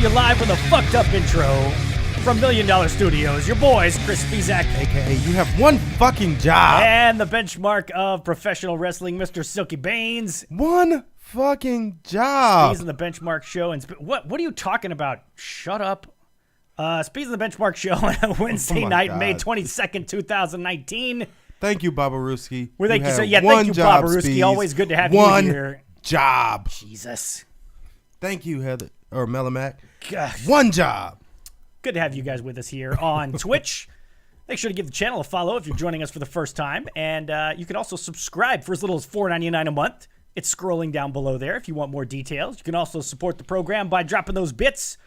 it live with a fucked up intro from $1 Million Studios. Your boys, Chris Speezak, AKA, you have one fucking job. and the benchmark of professional wrestling, Mr. Silky Baines. One fucking job. Speez and the Benchmark Show. And what are you talking about? Shut up. Speez and the Benchmark Show on a Wednesday night, God. May 22nd, 2019. Thank you, Babaruski. Well, thank you. have Thank one you, job, Babaruski. Speez. Always good to have one you here. Job. Jesus. Thank you, Heather or Melamac. Gosh. One job. Good to have you guys with us here on Twitch. Make sure to give the channel a follow if you're joining us for the first time. And you can also subscribe for as little as $4.99 a month. It's scrolling down below there if you want more details. You can also support the program by dropping those bits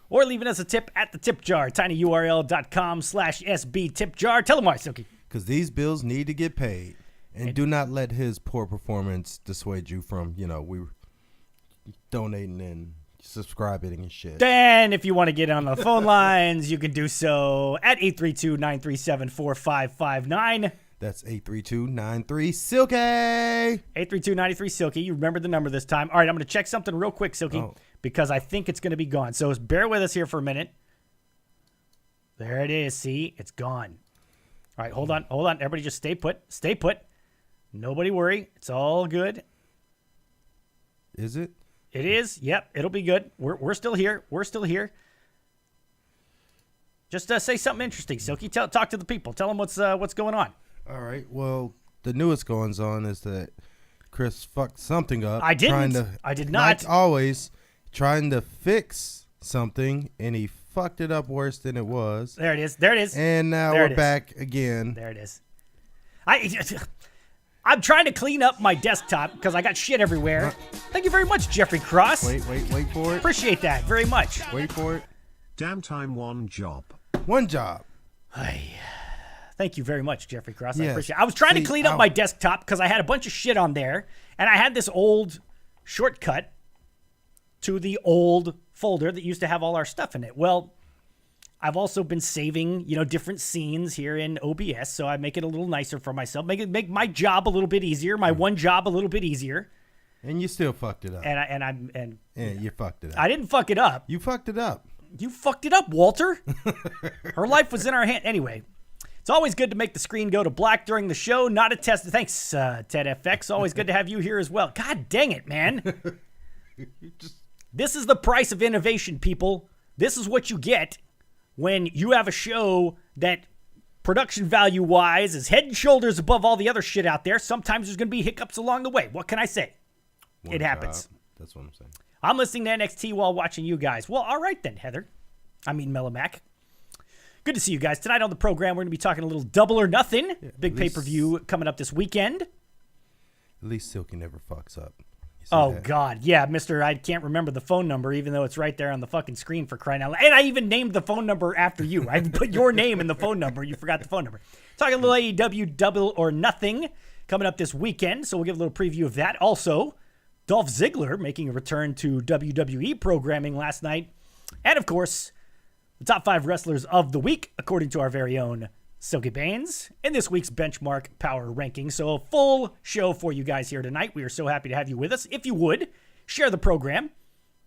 or leaving us a tip at the tip jar, tinyurl.com/SB tip jar. Tell them why, Silky. Because these bills need to get paid. And do not let his poor performance dissuade you from, we donating and subscribing and shit. Then, if you want to get on the phone lines, you can do so at 832-937-4559. That's 832-93-SILKY. 832-93-Silky. You remember the number this time. All right, I'm going to check something real quick, Silky, because I think it's going to be gone. So bear with us here for a minute. There it is. See? It's gone. All right, hold on. Everybody just stay put. Stay put. Nobody worry. It's all good. Is it? It is. Yep, it'll be good. We're still here. We're still here. Just say something interesting, Silky. Talk to the people. Tell them what's going on. All right. Well, the newest goings on is that Chris fucked something up. I didn't. I did not. Like always, trying to fix something, and he fucked it up worse than it was. There it is. There it is. And now There we're it is. Back again. There it is. I'm trying to clean up my desktop because I got shit everywhere. Thank you very much, Jeffrey Cross. Wait for it. Appreciate that very much. Wait for it. Damn time, one job. One job. Thank you very much, Jeffrey Cross. I Yes. appreciate it. I was trying to See, clean up my desktop because I had a bunch of shit on there, and I had this old shortcut to the old folder that used to have all our stuff in it. Well, I've also been saving, different scenes here in OBS, so I make it a little nicer for myself. Make my job a little bit easier, my one job a little bit easier. And you still fucked it up. And you fucked it up. I didn't fuck it up. You fucked it up. You fucked it up, Walter. Her life was in our hand. Anyway, it's always good to make the screen go to black during the show. Not a test. Thanks, Ted FX. Always good to have you here as well. God dang it, man. This is the price of innovation, people. This is what you get when you have a show that production value-wise is head and shoulders above all the other shit out there. Sometimes there's going to be hiccups along the way. What can I say? It happens. Job. That's what I'm saying. I'm listening to NXT while watching you guys. Well, all right then, Heather. Melamac. Good to see you guys. Tonight on the program, we're going to be talking a little Double or Nothing. Big pay-per-view coming up this weekend. At least Silky never fucks up. Oh, that? God. Yeah, Mr. I can't remember the phone number, even though it's right there on the fucking screen for crying out loud. And I even named the phone number after you. I put your name in the phone number. You forgot the phone number. Talking a little AEW Double or Nothing coming up this weekend, so we'll give a little preview of that. Also, Dolph Ziggler making a return to WWE programming last night. And, of course, the top 5 wrestlers of the week, according to our very own Silky Baines, in this week's Benchmark Power Ranking. So a full show for you guys here tonight. We are so happy to have you with us. If you would, share the program.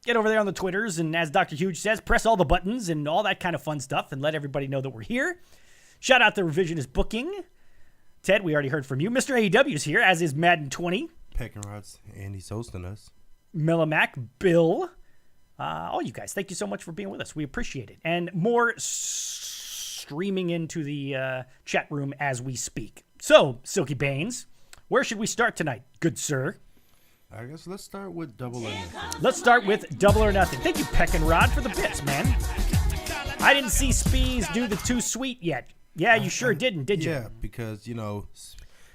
Get over there on the Twitters, and as Dr. Huge says, press all the buttons and all that kind of fun stuff, and let everybody know that we're here. Shout out to Revisionist Booking. Ted, we already heard from you. Mr. AEW's here, as is Madden 20. Pecking Rods, and he's hosting us. Melamac, Bill. All you guys, thank you so much for being with us. We appreciate it. And more streaming into the chat room as we speak. So, Silky Baines, where should we start tonight, good sir? I guess let's start with Double or Nothing. Let's start with Double or Nothing. Thank you, Peck and Rod, for the bits, man. I didn't see Speez do the Too Sweet yet. Yeah, you sure didn't, did you? Yeah, because,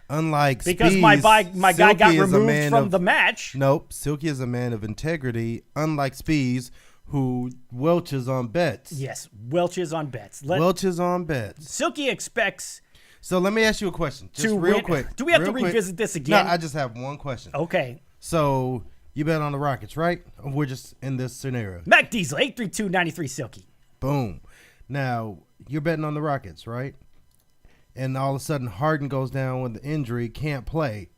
unlike because Speez, my guy got Silky is a removed man from of- the match. Nope, Silky is a man of integrity, unlike Speez, who welches on bets. Yes, Welch's on bets. Welches on bets. Silky expects So let me ask you a question, just to real win. quick. Do we have real to quick. revisit this again? No, I just have one question. Okay. So you bet on the Rockets, right? We're just in this scenario. Mac Diesel, 832-93 Silky. Boom. Now, you're betting on the Rockets, right? And all of a sudden, Harden goes down with the injury, can't play,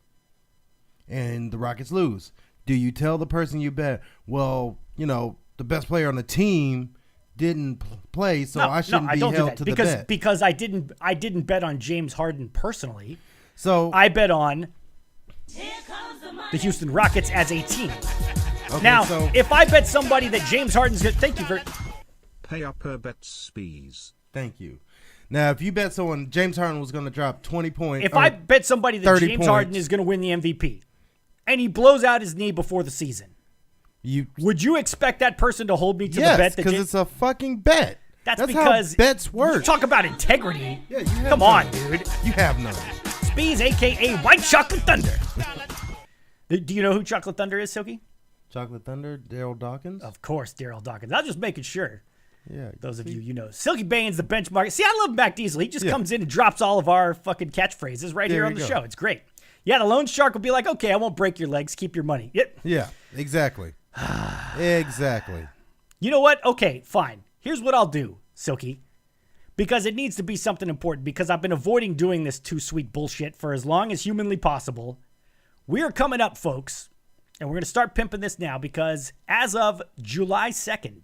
and the Rockets lose. Do you tell the person you bet, well, the best player on the team didn't play, so I shouldn't be held to the bet. Because I didn't bet on James Harden personally. So I bet on the Houston Rockets as a team. okay, Now, so, if I bet somebody that James Harden's good, thank you for Pay up per bet Speez. thank you. Now, if you bet someone James Harden was going to drop 20 points, if I bet somebody that 30 James Harden is going to win the MVP, and he blows out his knee before the season, would you expect that person to hold me to the bet? Yes, because it's a fucking bet. That's how because bets work. Talk about integrity. Yeah, you have Come none. on, dude. You have none. Speez, a.k.a. White Chocolate Thunder. Do you know who Chocolate Thunder is, Silky? Chocolate Thunder, Daryl Dawkins. Of course, Daryl Dawkins. I'm just making sure. Yeah. Those of you know. Silky Bane's the benchmark. See, I love Mac Diesel. He just comes in and drops all of our fucking catchphrases right here on the show. It's great. Yeah, the loan shark will be like, okay, I won't break your legs. Keep your money. Yep. Yeah, exactly. Exactly. You know what? Okay, fine. Here's what I'll do, Silky. Because it needs to be something important. Because I've been avoiding doing this too sweet bullshit for as long as humanly possible. We are coming up, folks. And we're going to start pimping this now because as of July 2nd,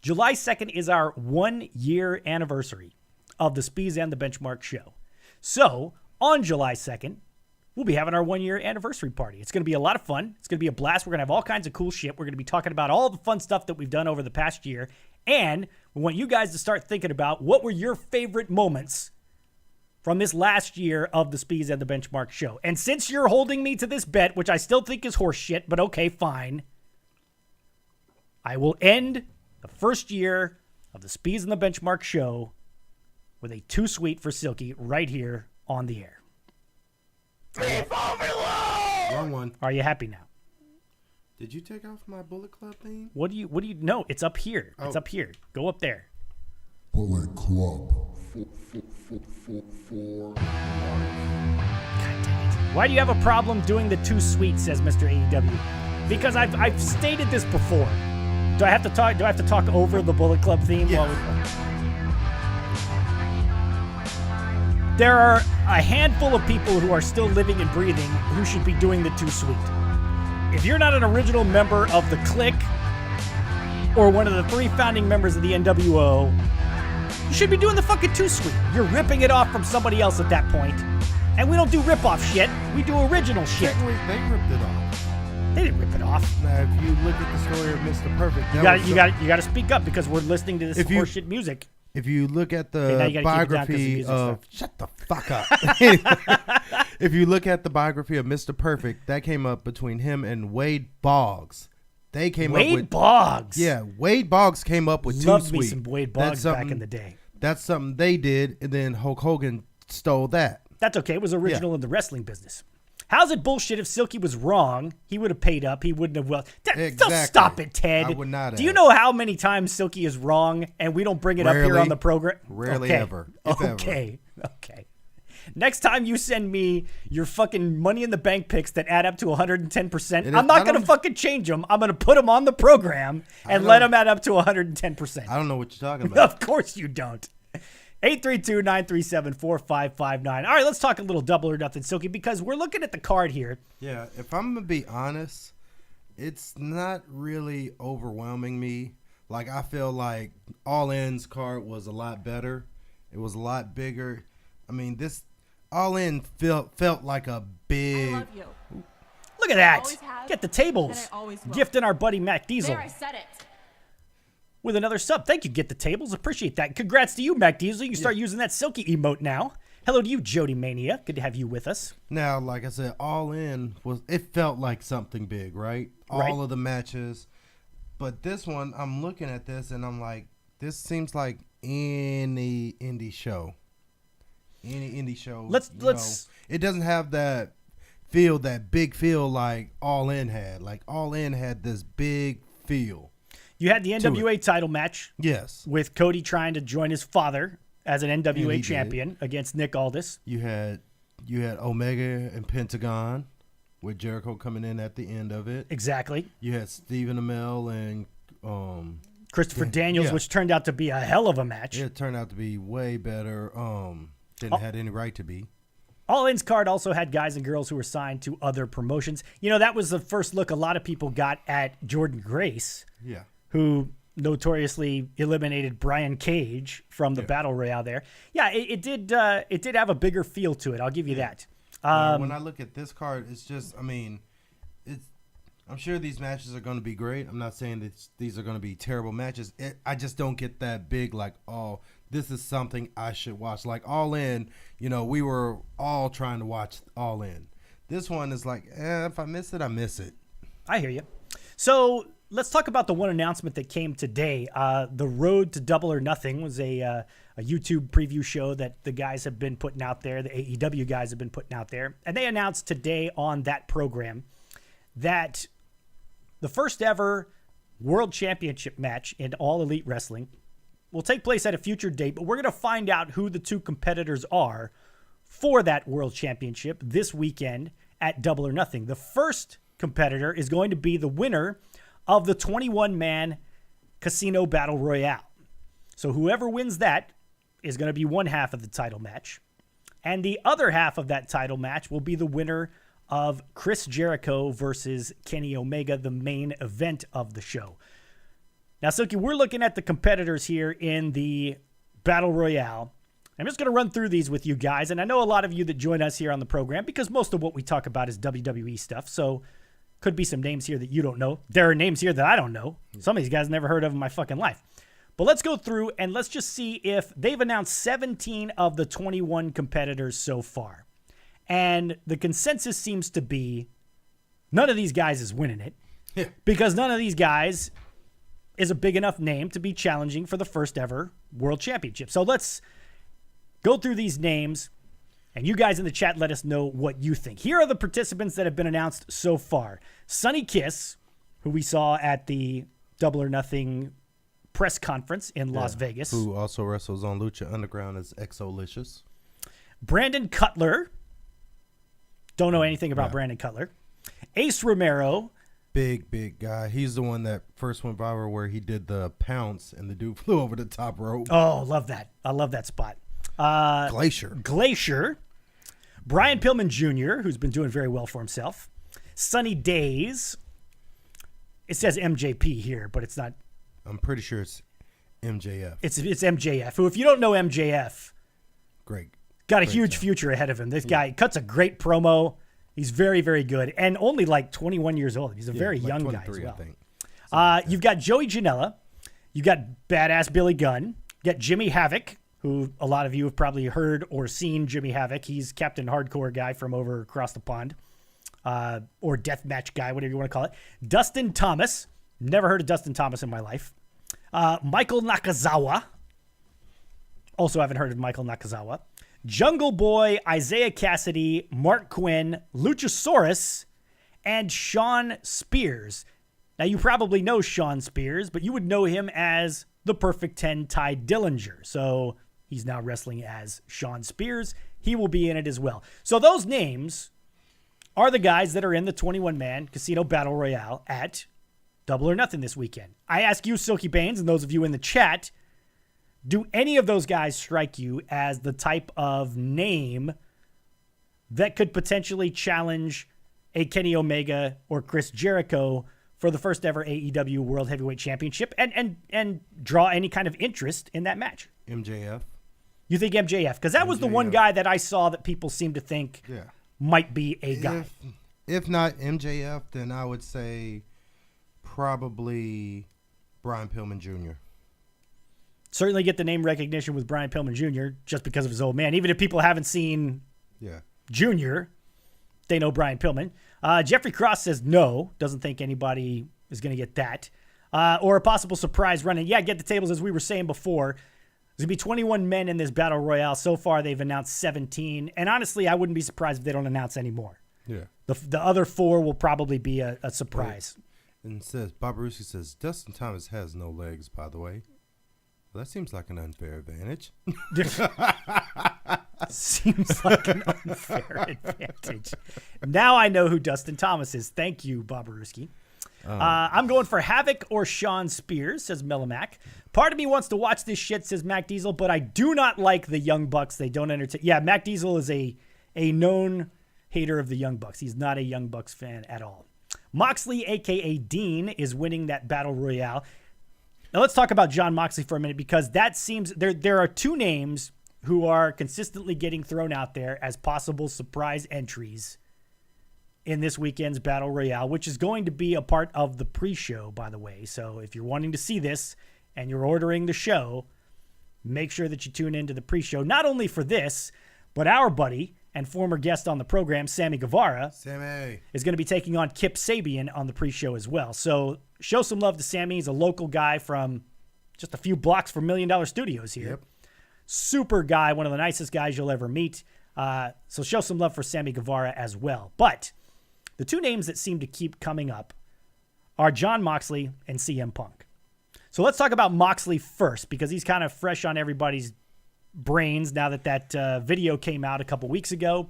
July 2nd is our 1-year anniversary of the Speez and the Benchmark show. So, on July 2nd, we'll be having our 1-year anniversary party. It's going to be a lot of fun. It's going to be a blast. We're going to have all kinds of cool shit. We're going to be talking about all the fun stuff that we've done over the past year. And we want you guys to start thinking about what were your favorite moments from this last year of the Speez and the Benchmark show. And since you're holding me to this bet, which I still think is horseshit, but okay, fine, I will end the first year of the Speez and the Benchmark show with a too sweet for Silky right here on the air. Wrong one. Are you happy now? Did you take off my Bullet Club theme? What do you no, it's up here. It's up here. Go up there. Bullet Club. God dang it. Why do you have a problem doing the too sweet, says Mr. AEW? Because I've stated this before. Do I have to talk over the Bullet Club theme? Yeah. There are a handful of people who are still living and breathing who should be doing the too sweet. If you're not an original member of the Clique or one of the 3 founding members of the NWO, you should be doing the fucking too sweet. You're ripping it off from somebody else at that point. And we don't do rip-off shit. We do original shit. They ripped it off. They didn't rip it off. Now, if you look at the story of Mr. Perfect, You got to speak up because we're listening to this horseshit music. If you look at Okay, now the you gotta keep it down 'cause the biography music's of shut the fuck up. If you look at the biography of Mr. Perfect, that came up between him and Wade Boggs. They came up with Wade Boggs. Yeah, Wade Boggs came up with Loved Too Sweet. me some Wade Boggs back in the day. That's something they did, and then Hulk Hogan stole that. That's okay. It was original in the wrestling business. How's it bullshit if Silky was wrong? He would have paid up. He wouldn't have. Well, Exactly. stop it, Ted. I would not Do you have. know how many times Silky is wrong and we don't bring it up here on the program? Rarely okay. ever, if ever. Okay. Next time you send me your fucking Money in the Bank picks that add up to 110%, I'm not going to fucking change them. I'm going to put them on the program and let them add up to 110%. I don't know what you're talking about. Of course you don't. 832-937-4559. All right, let's talk a little Double or Nothing, Silky, because we're looking at the card here. Yeah, if I'm going to be honest, it's not really overwhelming me. Like, I feel like All In's card was a lot better. It was a lot bigger. I mean, this All In felt like a big... I love you. Look at that. Always have, Get the tables. and I always will. Gifting our buddy Mac Diesel There, I said it. with another sub. Thank you, Get the Tables. Appreciate that. Congrats to you, Mac Diesel. You can start using that Silky emote now. Hello to you, Jody Mania. Good to have you with us. Now, like I said, All In it felt like something big, right? All of the matches. But this one, I'm looking at this and I'm like, this seems like any indie show. Any indie show. Let's it doesn't have that feel, that big feel like All In had. Like All In had this big feel. You had the NWA title match. Yes. With Cody trying to join his father as an And he NWA did. champion against Nick Aldis. You had Omega and Pentagon with Jericho coming in at the end of it. Exactly. You had Stephen Amell and Christopher Daniels, which turned out to be a hell of a match. it turned out to be way better than it had any right to be. All In's card also had guys and girls who were signed to other promotions. You know, that was the first look a lot of people got at Jordan Grace, Yeah. who notoriously eliminated Brian Cage from the Battle Royale there. Yeah, it did have a bigger feel to it. I'll give you that. When I look at this card, it's just, I'm sure these matches are going to be great. I'm not saying that these are going to be terrible matches. I just don't get that big, like, oh, this is something I should watch. Like All In, we were all trying to watch All In. This one is like, if I miss it, I miss it. I hear you. So let's talk about the one announcement that came today. The Road to Double or Nothing was a YouTube preview show that the guys have been putting out there. The AEW guys have been putting out there. And they announced today on that program that the first ever World Championship match in All Elite Wrestling will take place at a future date, but we're going to find out who the two competitors are for that World Championship this weekend at Double or Nothing. The first competitor is going to be the winner of the 21-man Casino Battle Royale. So whoever wins that is going to be one half of the title match. And the other half of that title match will be the winner of Chris Jericho versus Kenny Omega, the main event of the show. Now, Silky, we're looking at the competitors here in the Battle Royale. I'm just going to run through these with you guys. And I know a lot of you that join us here on the program, because most of what we talk about is WWE stuff. So could be some names here that you don't know. There are names here that I don't know. Some of these guys never heard of in my fucking life. But let's go through and let's just see if they've announced 17 of the 21 competitors so far. And the consensus seems to be none of these guys is winning it. Yeah. Because none of these guys is a big enough name to be challenging for the first ever World Championship. So let's go through these names, and you guys in the chat let us know what you think. Here are the participants that have been announced so far. Sonny Kiss, who we saw at the Double or Nothing press conference in Las Vegas. Who also wrestles on Lucha Underground as Exolicious. Brandon Cutler. Don't know anything about Brandon Cutler. Ace Romero. Big guy. He's the one that first went viral where he did the pounce and the dude flew over the top rope. Oh, love that. I love that spot. Glacier. Brian Pillman Jr., who's been doing very well for himself. Sunny Days. It says MJP here, but it's not. I'm pretty sure it's MJF. It's MJF, who, if you don't know MJF, Great. got a huge future ahead of him. This guy cuts a great promo. He's very, very good. And only like 21 years old. He's a very young guy as well. I think. You've got Joey Janela. You've got badass Billy Gunn. You got Jimmy Havoc, who a lot of you have probably heard or seen Jimmy Havoc. He's Captain Hardcore guy from over across the pond. Or Deathmatch guy, whatever you want to call it. Dustin Thomas. Never heard of Dustin Thomas in my life. Michael Nakazawa. Also haven't heard of Michael Nakazawa. Jungle Boy, Isaiah Cassidy, Mark Quinn, Luchasaurus, and Sean Spears. Now, you probably know Sean Spears, but you would know him as the Perfect 10 Ty Dillinger. So he's now wrestling as Sean Spears. He will be in it as well. So those names are the guys that are in the 21-man Casino Battle Royale at Double or Nothing this weekend. I ask you, Silky Baines, and those of you in the chat, do any of those guys strike you as the type of name that could potentially challenge a Kenny Omega or Chris Jericho for the first ever AEW World Heavyweight Championship and draw any kind of interest in that match? MJF. You think MJF? Because that was the one guy that I saw that people seem to think might be a guy. If not MJF, then I would say probably Brian Pillman Jr. Certainly get the name recognition with Brian Pillman Jr. just because of his old man. Even if people haven't seen Jr., they know Brian Pillman. Jeffrey Cross says no, doesn't think anybody is going to get that. Or a possible surprise run-in. Yeah, get the tables, as we were saying before. There's going to be 21 men in this Battle Royale. So far, they've announced 17. And honestly, I wouldn't be surprised if they don't announce any more. Yeah. The other 4 will probably be a surprise. And it says, Bob Ruski says, Dustin Thomas has no legs, by the way. Well, that seems like an unfair advantage. Seems like an unfair advantage. Now I know who Dustin Thomas is. Thank you, Bobaruski. I'm going for Havoc or Sean Spears, says Melamac. Part of me wants to watch this shit, says Mac Diesel, but I do not like the Young Bucks. They don't entertain. Yeah, Mac Diesel is a a known hater of the Young Bucks. He's not a Young Bucks fan at all. Moxley, a.k.a. Dean, is winning that Battle Royale. Now let's talk about Jon Moxley for a minute, because that seems there are two names who are consistently getting thrown out there as possible surprise entries in this weekend's Battle Royale, which is going to be a part of the pre-show, by the way. So if you're wanting to see this and you're ordering the show, make sure that you tune into the pre-show, not only for this, but our buddy and former guest on the program, Sammy Guevara, is going to be taking on Kip Sabian on the pre-show as well. So show some love to Sammy. He's a local guy from just a few blocks from $1 Million Studios here. Yep. Super guy, one of the nicest guys you'll ever meet. So show some love for Sammy Guevara as well. But the two names that seem to keep coming up are Jon Moxley and CM Punk. So let's talk about Moxley first, because he's kind of fresh on everybody's brains now that video came out a couple weeks ago.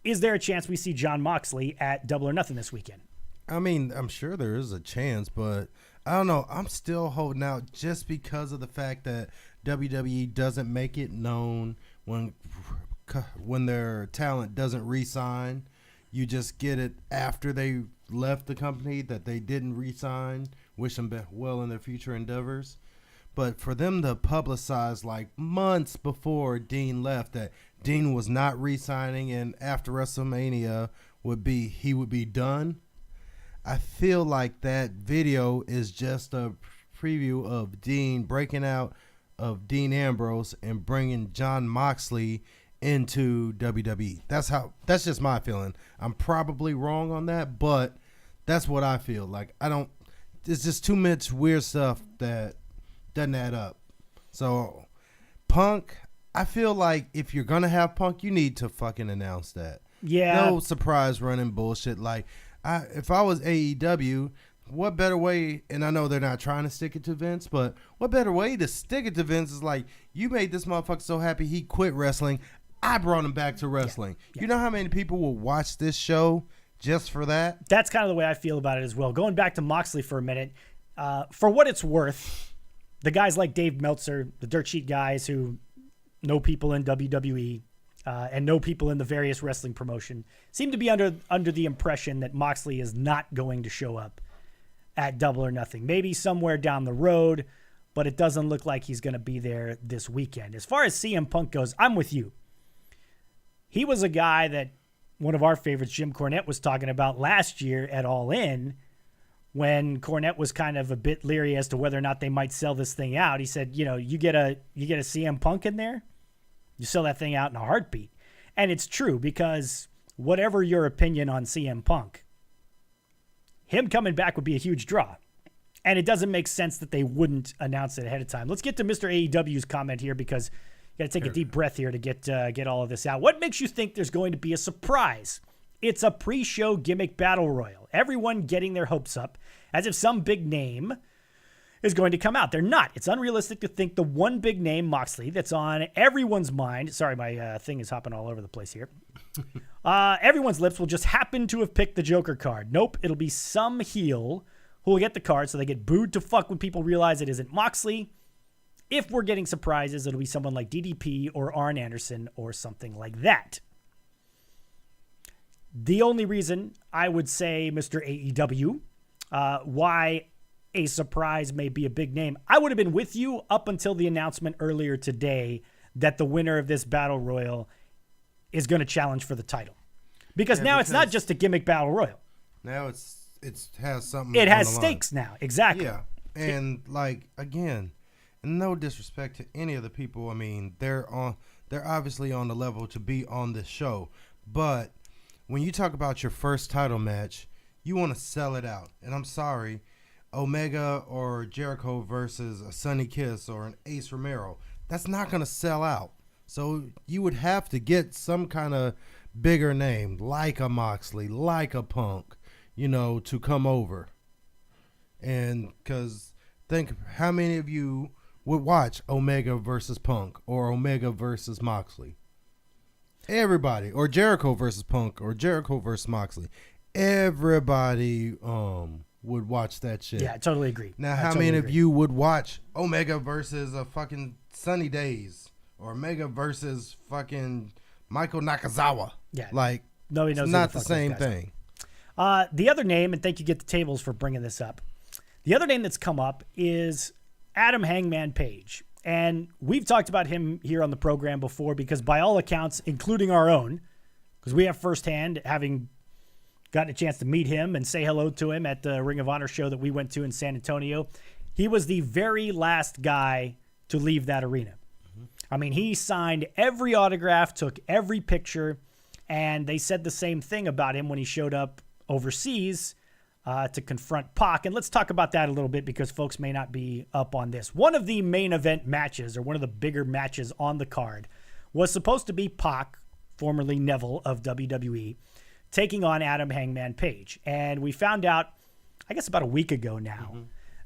Is there a chance we see Jon Moxley at Double or Nothing this weekend? I mean, I'm sure there is a chance, but I don't know. I'm still holding out just because of the fact that WWE doesn't make it known when their talent doesn't re-sign. You just get it after they left the company that they didn't re-sign. Wish them well in their future endeavors. But for them to publicize like months before Dean left that Dean was not re-signing and after WrestleMania he would be done, I feel like that video is just a preview of Dean breaking out of Dean Ambrose and bringing Jon Moxley into WWE. That's just my feeling. I'm probably wrong on that, but that's what I feel. Like it's just too much weird stuff that doesn't add up. So Punk, I feel like if you're gonna have Punk, you need to fucking announce that. Yeah. No surprise running bullshit. Like if I was AEW, what better way, and I know they're not trying to stick it to Vince, but what better way to stick it to Vince is like, you made this motherfucker so happy he quit wrestling. I brought him back to wrestling. Yeah. You know how many people will watch this show just for that? That's kind of the way I feel about it as well. Going back to Moxley for a minute, for what it's worth, the guys like Dave Meltzer, the dirt sheet guys who know people in WWE and know people in the various wrestling promotion, seem to be under the impression that Moxley is not going to show up at Double or Nothing. Maybe somewhere down the road, but it doesn't look like he's going to be there this weekend. As far as CM Punk goes, I'm with you. He was a guy that one of our favorites, Jim Cornette, was talking about last year at All In, when Cornette was kind of a bit leery as to whether or not they might sell this thing out. He said, you get a CM Punk in there, you sell that thing out in a heartbeat. And it's true, because whatever your opinion on CM Punk, him coming back would be a huge draw. And it doesn't make sense that they wouldn't announce it ahead of time. Let's get to Mr. AEW's comment here, because you got to take a deep breath here to get all of this out. What makes you think there's going to be a surprise? It's a pre-show gimmick battle royal. Everyone getting their hopes up as if some big name is going to come out. They're not. It's unrealistic to think the one big name, Moxley, that's on everyone's mind. Sorry, my thing is hopping all over the place here. Everyone's lips will just happen to have picked the Joker card. Nope, it'll be some heel who will get the card so they get booed to fuck when people realize it isn't Moxley. If we're getting surprises, it'll be someone like DDP or Arn Anderson or something like that. The only reason I would say, Mr. AEW, why a surprise may be a big name, I would have been with you up until the announcement earlier today that the winner of this battle royal is going to challenge for the title. Because now it's not just a gimmick battle royal. Now it has something. It has stakes now. Exactly. Yeah. And again, no disrespect to any of the people. I mean, they're obviously on the level to be on this show. But when you talk about your first title match, you want to sell it out. And I'm sorry, Omega or Jericho versus a Sonny Kiss or an Ace Romero, that's not going to sell out. So you would have to get some kind of bigger name, like a Moxley, like a Punk, to come over. And because think how many of you would watch Omega versus Punk or Omega versus Moxley? Everybody. Or Jericho versus Punk or Jericho versus Moxley. Everybody would watch that shit. Yeah, I totally agree. Now, how many of you would watch Omega versus a fucking Sunny Days or Omega versus fucking Michael Nakazawa. Yeah. Like, Nobody knows it's who not the the fuck those same guys are. thing. The other name, and thank you, Get the Tables, for bringing this up. The other name that's come up is Adam Hangman Page. And we've talked about him here on the program before because by all accounts, including our own, because we have firsthand, having gotten a chance to meet him and say hello to him at the Ring of Honor show that we went to in San Antonio, he was the very last guy to leave that arena. I mean, he signed every autograph, took every picture, and they said the same thing about him when he showed up overseas to confront Pac. And let's talk about that a little bit because folks may not be up on this. One of the main event matches, or one of the bigger matches on the card, was supposed to be Pac, formerly Neville of WWE, taking on Adam Hangman Page. And we found out, I guess about a week ago now,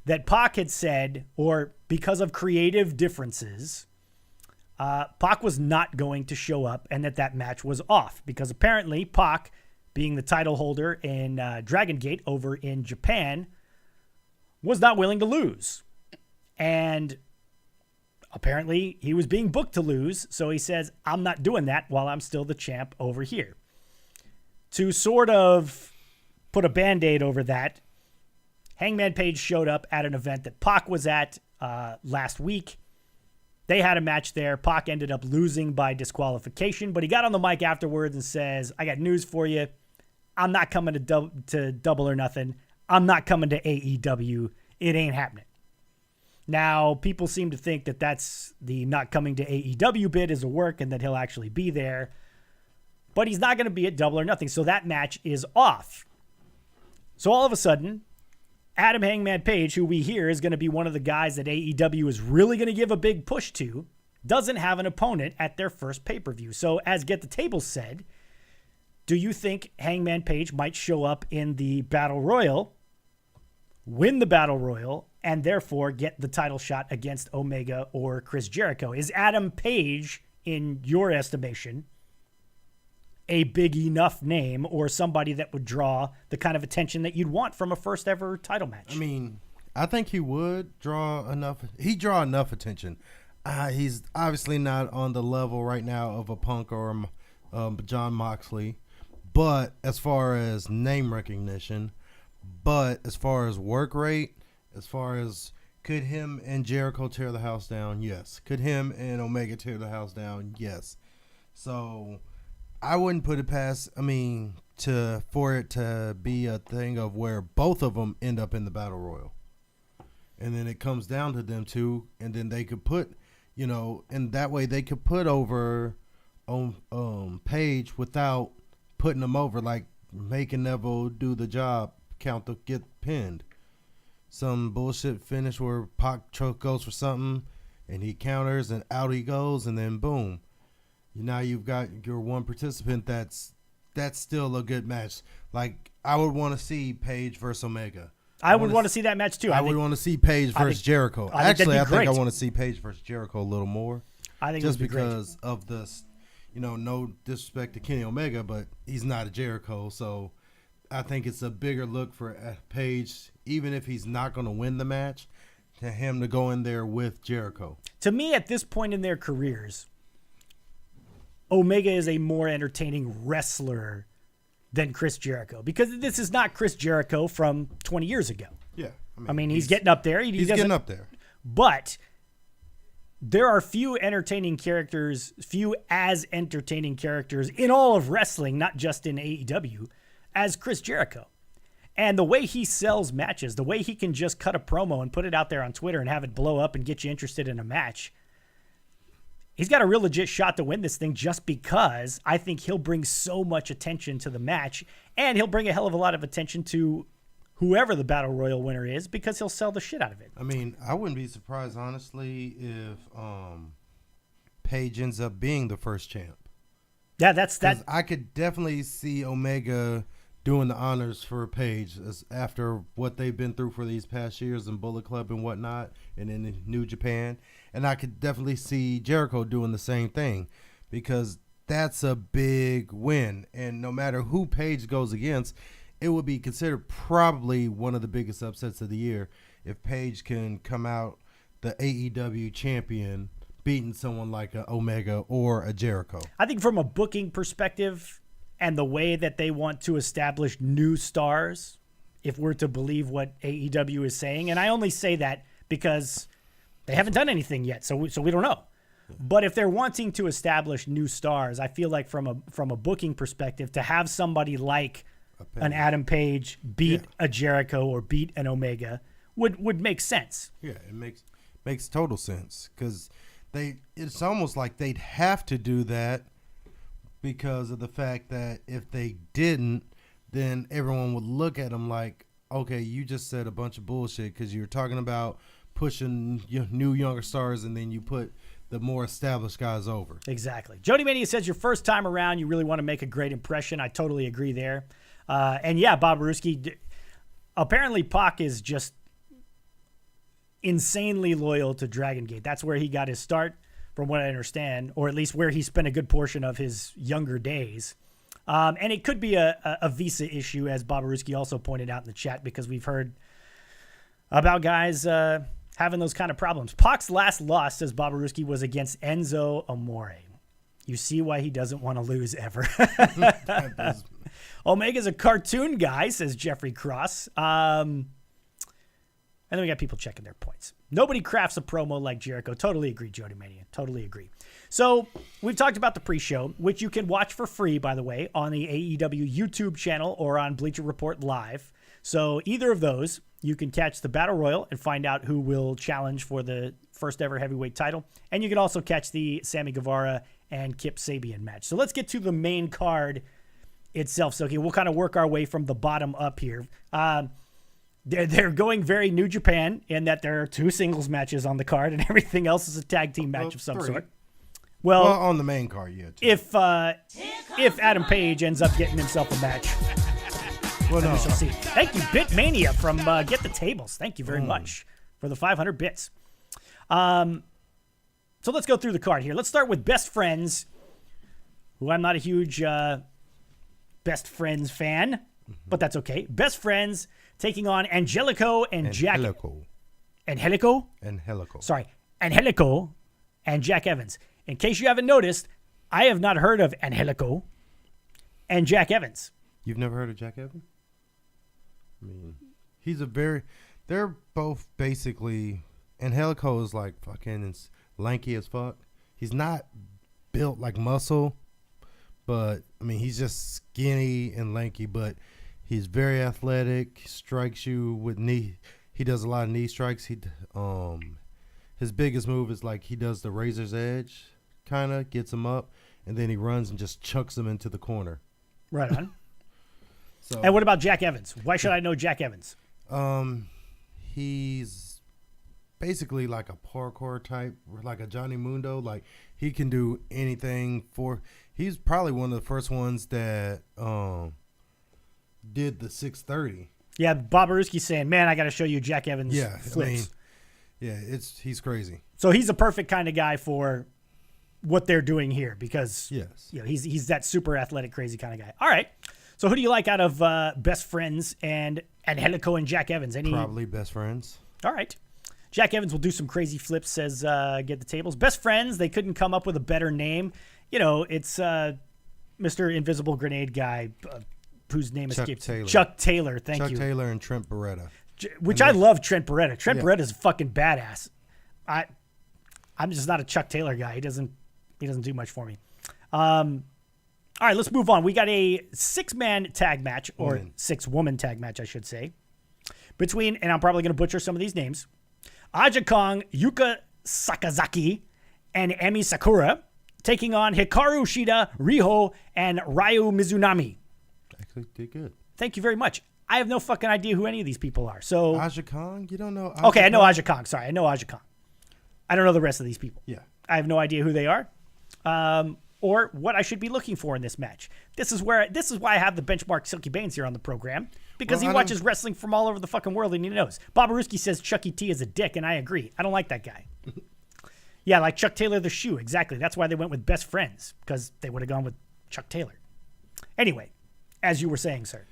that Pac had said, or because of creative differences, Pac was not going to show up and that match was off because apparently Pac, being the title holder in Dragon Gate over in Japan, was not willing to lose. And apparently he was being booked to lose, so he says, I'm not doing that while I'm still the champ over here. To sort of put a Band-Aid over that, Hangman Page showed up at an event that Pac was at last week. They had a match there. Pac ended up losing by disqualification, but he got on the mic afterwards and says, I got news for you. I'm not coming to Double or Nothing. I'm not coming to AEW. It ain't happening. Now, people seem to think that that's the not coming to AEW bit is a work and that he'll actually be there. But he's not going to be at Double or Nothing, so that match is off. So all of a sudden, Adam Hangman Page, who we hear is going to be one of the guys that AEW is really going to give a big push to, doesn't have an opponent at their first pay-per-view. So as Get the Table said, do you think Hangman Page might show up in the Battle Royal, win the Battle Royal, and therefore get the title shot against Omega or Chris Jericho? Is Adam Page, in your estimation, a big enough name or somebody that would draw the kind of attention that you'd want from a first ever title match? I mean, I think he would draw enough. He'd draw enough attention. He's obviously not on the level right now of a Punk or John Moxley, but as far as name recognition, but as far as work rate, as far as could him and Jericho tear the house down? Yes. Could him and Omega tear the house down? Yes. So I wouldn't put it past, for it to be a thing of where both of them end up in the Battle Royal. And then it comes down to them two, and then they could put, and that way they could put over Page without putting them over, like making Neville do the job, count to get pinned. Some bullshit finish where Pac goes for something, and he counters, and out he goes, and then boom. Now you've got your one participant that's still a good match. Like, I would want to see Page versus Omega. I would want to see that match too. I would want to see Page versus Jericho. I think I want to see Page versus Jericho a little more. I think just because of this, no disrespect to Kenny Omega, but he's not a Jericho, so I think it's a bigger look for Page, even if he's not going to win the match, to him to go in there with Jericho. To me, at this point in their careers, Omega is a more entertaining wrestler than Chris Jericho, because this is not Chris Jericho from 20 years ago. Yeah. He's getting up there. He's getting up there. But there are few as entertaining characters in all of wrestling, not just in AEW, as Chris Jericho. And the way he sells matches, the way he can just cut a promo and put it out there on Twitter and have it blow up and get you interested in a match, he's got a real legit shot to win this thing just because I think he'll bring so much attention to the match, and he'll bring a hell of a lot of attention to whoever the Battle Royal winner is because he'll sell the shit out of it. I wouldn't be surprised, honestly, if Page ends up being the first champ. Yeah, that's that. I could definitely see Omega doing the honors for Page after what they've been through for these past years in Bullet Club and whatnot, and in New Japan. And I could definitely see Jericho doing the same thing, because that's a big win. And no matter who Page goes against, it would be considered probably one of the biggest upsets of the year if Page can come out the AEW champion beating someone like a Omega or a Jericho. I think from a booking perspective and the way that they want to establish new stars, if we're to believe what AEW is saying, and I only say that because they haven't done anything yet, so we don't know. But if they're wanting to establish new stars, I feel like from a booking perspective, to have somebody like an Adam Page beat a Jericho or beat an Omega would make sense. Yeah, it makes total sense because it's almost like they'd have to do that because of the fact that if they didn't, then everyone would look at them like, okay, you just said a bunch of bullshit because you're talking about pushing new younger stars and then you put the more established guys over. Exactly. Jody Mania says your first time around, you really want to make a great impression. I totally agree there. And yeah, Bob Ruski, apparently Pac is just insanely loyal to Dragon Gate. That's where he got his start, from what I understand, or at least where he spent a good portion of his younger days. And it could be a visa issue, as Bob Ruski also pointed out in the chat, because we've heard about guys having those kind of problems. Pac's last loss, says Bob Ruski, was against Enzo Amore. You see why he doesn't want to lose ever. Omega's a cartoon guy, says Jeffrey Cross. And then we got people checking their points. Nobody crafts a promo like Jericho. Totally agree, Jody Mania. Totally agree. So we've talked about the pre-show, which you can watch for free, by the way, on the AEW YouTube channel or on Bleacher Report Live. So either of those, you can catch the Battle Royal and find out who will challenge for the first ever heavyweight title. And you can also catch the Sammy Guevara and Kip Sabian match. So let's get to the main card itself. So okay, we'll kind of work our way from the bottom up here. They're going very New Japan in that there are 2 singles matches on the card and everything else is a tag team match of some 3. sort. Well, on the main card, yeah. 2. If Adam Page ends up getting himself a match, we shall see. Thank you, Bitmania from Get the Tables. Thank you very much for the 500 bits. So let's go through the card here. Let's start with Best Friends, who I'm not a huge Best Friends fan, but that's okay. Best Friends taking on Angelico and Jack. Angelico? Sorry, Angelico and Jack Evans. In case you haven't noticed, I have not heard of Angelico and Jack Evans. You've never heard of Jack Evans? I mean, they're both basically, Angelico is like fucking lanky as fuck. He's not built like muscle, but I mean, he's just skinny and lanky, but he's very athletic, strikes you with knee. He does a lot of knee strikes. His biggest move is like he does the razor's edge, kind of gets him up, and then he runs and just chucks him into the corner. Right on. And what about Jack Evans? Why should I know Jack Evans? He's basically like a parkour type, like a Johnny Mundo. Like he can do anything. He's probably one of the first ones that did the 630. Yeah, Bob Aruski's saying, man, I got to show you Jack Evans flips. I mean, he's crazy. So he's a perfect kind of guy for what they're doing here because he's that super athletic, crazy kind of guy. All right. So who do you like out of Best Friends and Angelico and Jack Evans? Probably Best Friends. All right. Jack Evans will do some crazy flips, says Get the Tables. Best Friends, they couldn't come up with a better name. You know, it's Mr. Invisible Grenade guy, whose name escapes me. Chuck Taylor, thank you. Chuck Taylor and Trent Beretta. I love Trent Beretta. Trent Beretta's fucking badass. I'm just not a Chuck Taylor guy. He doesn't do much for me. All right, let's move on. We got a 6-man tag match, or 6-woman tag match, I should say, between, and I'm probably going to butcher some of these names, Aja Kong, Yuka Sakazaki, and Emi Sakura, taking on Hikaru Shida, Riho, and Ryu Mizunami. Actually did good. Thank you very much. I have no fucking idea who any of these people are. So Aja Kong? You don't know Aja Okay, Kong? I know Aja Kong. Sorry, I know Aja Kong. I don't know the rest of these people. Yeah. I have no idea who they are. Or what I should be looking for in this match. This is why I have the benchmark Silky Baines here on the program, because he watches wrestling from all over the fucking world and he knows. Bob Aruski says Chucky T is a dick, and I agree. I don't like that guy. Yeah, like Chuck Taylor the Shoe, exactly. That's why they went with Best Friends, because they would have gone with Chuck Taylor. Anyway, as you were saying, sir.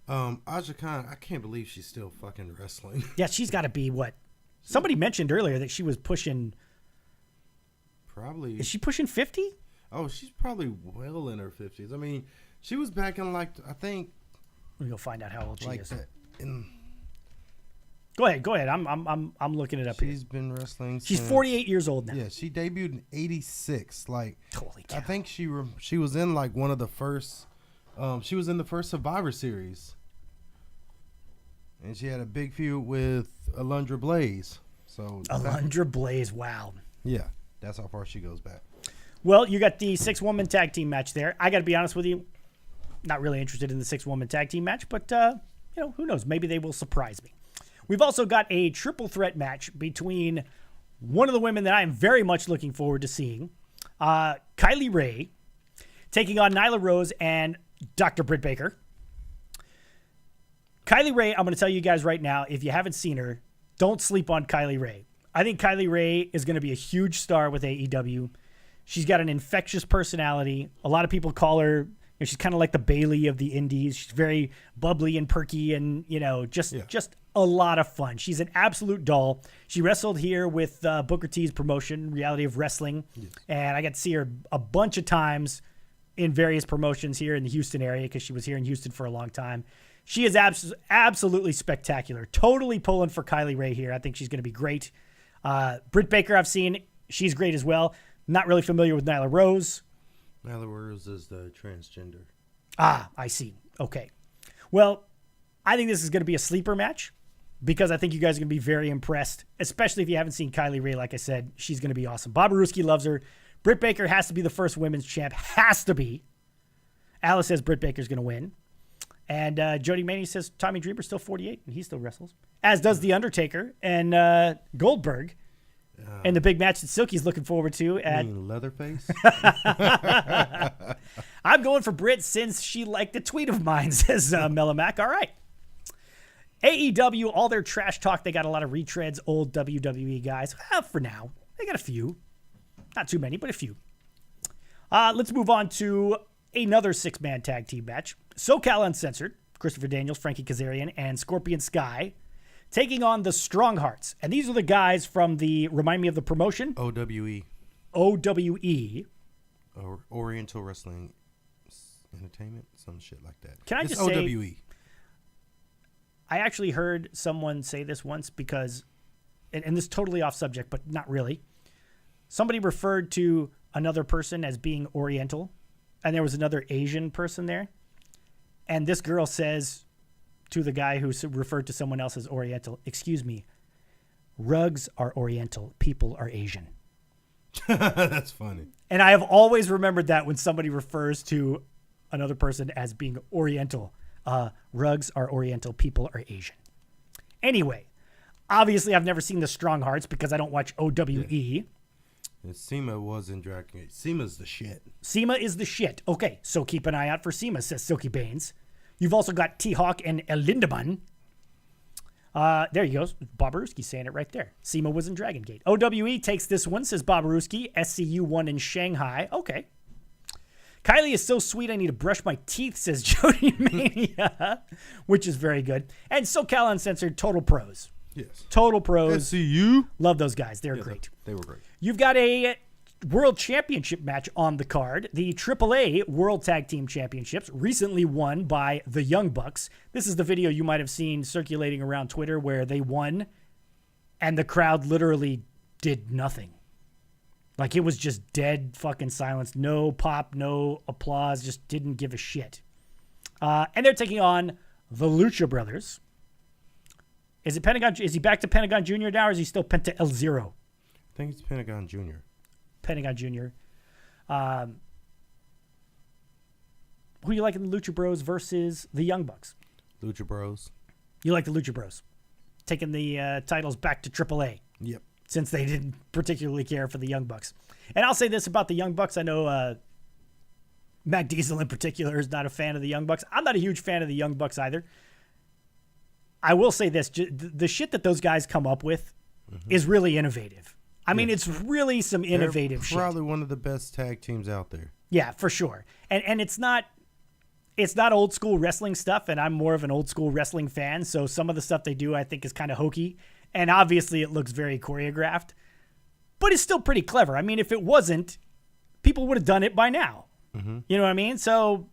Aja Khan, I can't believe she's still fucking wrestling. Yeah, she's got to be what? Somebody mentioned earlier that she was pushing probably. Is she pushing 50? Oh, she's probably well in her 50s. I mean, she was back in I think. We'll find out how old she is. That. Go ahead. I'm looking it up here. She's been wrestling. She's since, 48 years old now. Yeah, she debuted in '86. Holy cow. I think she was in one of the first. She was in the first Survivor Series, and she had a big feud with Alundra Blaze. So Alundra Blaze, wow. Yeah, that's how far she goes back. Well, you got the 6-woman tag team match there. I got to be honest with you, not really interested in the 6-woman tag team match, but who knows? Maybe they will surprise me. We've also got a triple threat match between one of the women that I am very much looking forward to seeing, Kylie Rae, taking on Nyla Rose and Dr. Britt Baker. Kylie Rae, I'm going to tell you guys right now, if you haven't seen her, don't sleep on Kylie Rae. I think Kylie Rae is going to be a huge star with AEW. She's got an infectious personality. A lot of people call her, she's kind of like the Bailey of the indies. She's very bubbly and perky and, just a lot of fun. She's an absolute doll. She wrestled here with Booker T's promotion, Reality of Wrestling. Yes. And I got to see her a bunch of times in various promotions here in the Houston area because she was here in Houston for a long time. She is absolutely spectacular. Totally pulling for Kylie Rae here. I think she's going to be great. Britt Baker I've seen. She's great as well. Not really familiar with Nyla Rose. Nyla Rose is the transgender. Ah, I see. Okay. Well, I think this is going to be a sleeper match because I think you guys are going to be very impressed, especially if you haven't seen Kylie Rae. Like I said, she's going to be awesome. Bob Ruski loves her. Britt Baker has to be the first women's champ. Has to be. Alice says Britt Baker's going to win. And Jody Maney says Tommy Dreamer's still 48 and he still wrestles. As does The Undertaker and Goldberg. And the big match that Silky's looking forward to at Leatherface. I'm going for Britt since she liked a tweet of mine, says Melomac. All right. AEW, all their trash talk, they got a lot of retreads, old WWE guys. Well, for now, they got a few. Not too many, but a few. Let's move on to another 6-man tag team match. SoCal Uncensored, Christopher Daniels, Frankie Kazarian, and Scorpion Sky taking on the Strong Hearts. And these are the guys from remind me of the promotion? OWE. OWE. Or Oriental Wrestling Entertainment, some shit like that. Can I it's just say, OWE. I actually heard someone say this once because, and this is totally off subject, but not really. Somebody referred to another person as being Oriental, and there was another Asian person there. And this girl says to the guy who referred to someone else as Oriental, excuse me, rugs are Oriental, people are Asian. That's funny. And I have always remembered that when somebody refers to another person as being Oriental. Rugs are Oriental, people are Asian. Anyway, obviously I've never seen the Strong Hearts because I don't watch OWE. Yeah. SEMA was in Dragon Gate. SEMA's the shit. SEMA is the shit. Okay, so keep an eye out for SEMA, says Silky Baines. You've also got T-Hawk and El Lindemann. There you go. Bobaruski saying it right there. SEMA was in Dragon Gate. OWE takes this one, says Bobaruski. SCU won in Shanghai. Okay. Kylie is so sweet, I need to brush my teeth, says Jody Mania, which is very good. And SoCal Uncensored, Total Pros. Yes. Total Pros. SCU. Love those guys. They're great. They were great. You've got a World Championship match on the card. The AAA World Tag Team Championships, recently won by the Young Bucks. This is the video you might have seen circulating around Twitter where they won and the crowd literally did nothing. Like, it was just dead fucking silence. No pop, no applause, just didn't give a shit. And they're taking on the Lucha Brothers. Is it Pentagon? Is he back to Pentagon Jr. now, or is he still Penta El Zero? I think it's Pentagon Jr. Pentagon Jr. Who do you like in the Lucha Bros versus the Young Bucks? Lucha Bros. You like the Lucha Bros. Taking the titles back to AAA. Yep. Since they didn't particularly care for the Young Bucks. And I'll say this about the Young Bucks. I know Matt Diesel in particular is not a fan of the Young Bucks. I'm not a huge fan of the Young Bucks either. I will say this. The shit that those guys come up with is really innovative. I mean, it's really some innovative shit. Probably one of the best tag teams out there. Yeah, for sure. And it's not old school wrestling stuff, and I'm more of an old school wrestling fan, so some of the stuff they do I think is kind of hokey. And obviously it looks very choreographed. but it's still pretty clever. I mean, if it wasn't, people would have done it by now. Mm-hmm. You know what I mean? So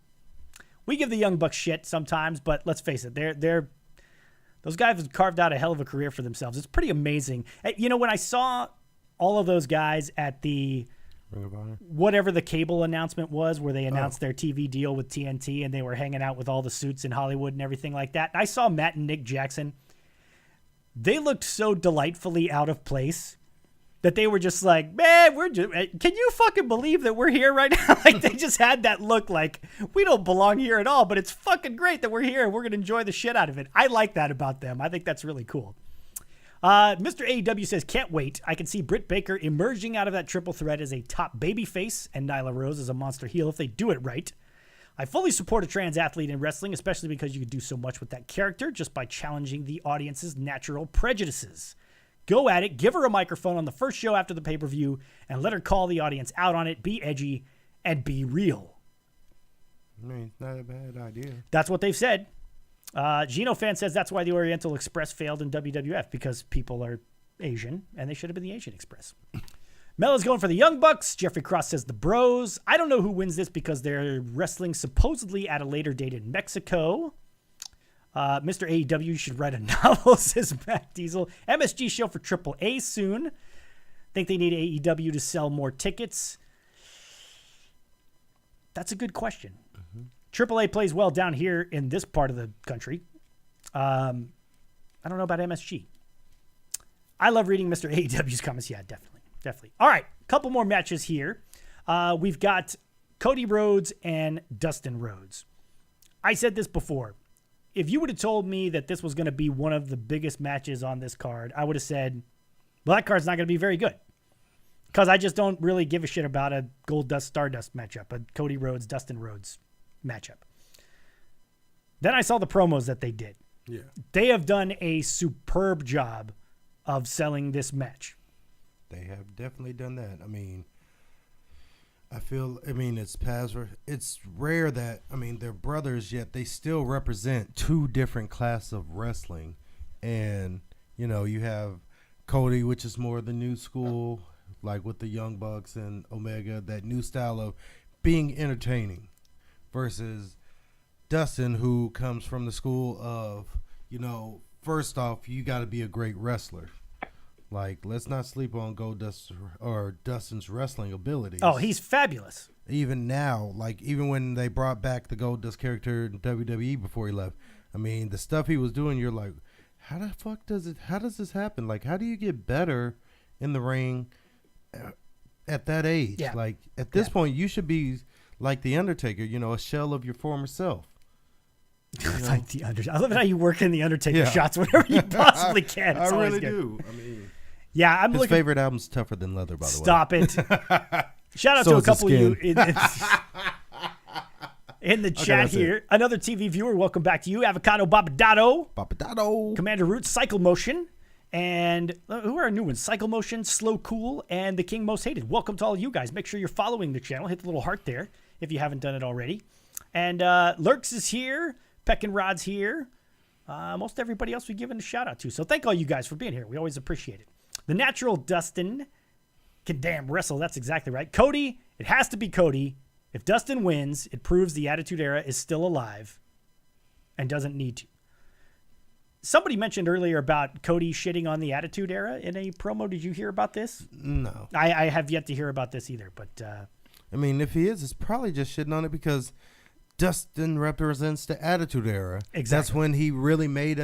we give the Young Bucks shit sometimes, but let's face it, those guys have carved out a hell of a career for themselves. It's pretty amazing. You know, when I saw all of those guys at the Ring of Honor, whatever the cable announcement was, where they announced their TV deal with TNT and they were hanging out with all the suits in Hollywood and everything like that. I saw Matt and Nick Jackson. They looked so delightfully out of place that they were just like, man, can you fucking believe that we're here right now? Like, they just had that look like, we don't belong here at all, but it's fucking great that we're here and we're going to enjoy the shit out of it. I like that about them. I think that's really cool. Mr. AEW says, can't wait. I can see Britt Baker emerging out of that triple threat as a top babyface and Nyla Rose as a monster heel if they do it right. I fully support a trans athlete in wrestling, especially because you can do so much with that character just by challenging the audience's natural prejudices. Go at it, give her a microphone on the first show after the pay-per-view, and let her call the audience out on it, be edgy, and be real. I mean, it's not a bad idea. That's what they've said. Gino Fan says that's why the Oriental Express failed in WWF, because people are Asian, and they should have been the Asian Express. Mella's going for the Young Bucks. Jeffrey Cross says the Bros. I don't know who wins this because they're wrestling supposedly at a later date in Mexico. Mr. AEW should write a novel, says Matt Diesel. MSG show for AAA soon. Think they need AEW to sell more tickets? That's a good question. AAA plays well down here in this part of the country. I don't know about MSG. I love reading Mr. AEW's comments. Yeah, definitely. All right, couple more matches here. We've got Cody Rhodes and Dustin Rhodes. I said this before. If you would have told me that this was going to be one of the biggest matches on this card, I would have said, well, that card's not going to be very good. Because I just don't really give a shit about a Gold-Dust Stardust matchup, a Cody Rhodes, Dustin Rhodes matchup. Then I saw the promos that they did. Yeah. They have done a superb job of selling this match. They have definitely done that. I mean, it's rare that, they're brothers, yet they still represent two different classes of wrestling. And, you have Cody, which is more the new school, like with the Young Bucks and Omega, that new style of being entertaining, versus Dustin, who comes from the school of, first off, you got to be a great wrestler. Like, let's not sleep on Goldust or Dustin's wrestling abilities. Oh, he's fabulous. Even now, even when they brought back the Goldust character in WWE before he left, the stuff he was doing, you're like, how does this happen? Like, how do you get better in the ring at that age? Yeah. Like, at this point, you should be like The Undertaker, a shell of your former self. Like the Undertaker. I love how you work in the Undertaker shots whenever you possibly can. I really do. Yeah, I'm his looking. favorite album's Tougher Than Leather, by the way. Stop it. Shout out So to a is the couple of you skin. in the chat that's here. it. Another TV viewer, welcome back to you. Avocado Babadado, Papadado. Commander Root, Cycle Motion, and who are our new ones? Cycle Motion, Slow Cool, and The King Most Hated. Welcome to all you guys. Make sure you're following the channel. Hit the little heart there if you haven't done it already. And Lurks is here. Peck and Rod's here. Most everybody else we've given a shout out to. So thank all you guys for being here. We always appreciate it. The natural Dustin can damn wrestle. That's exactly right. Cody, it has to be Cody. If Dustin wins, it proves the Attitude Era is still alive and doesn't need to. Somebody mentioned earlier about Cody shitting on the Attitude Era in a promo. Did you hear about this? No. I have yet to hear about this either. But if he is, it's probably just shitting on it because Dustin represents the Attitude Era. Exactly. That's when he really made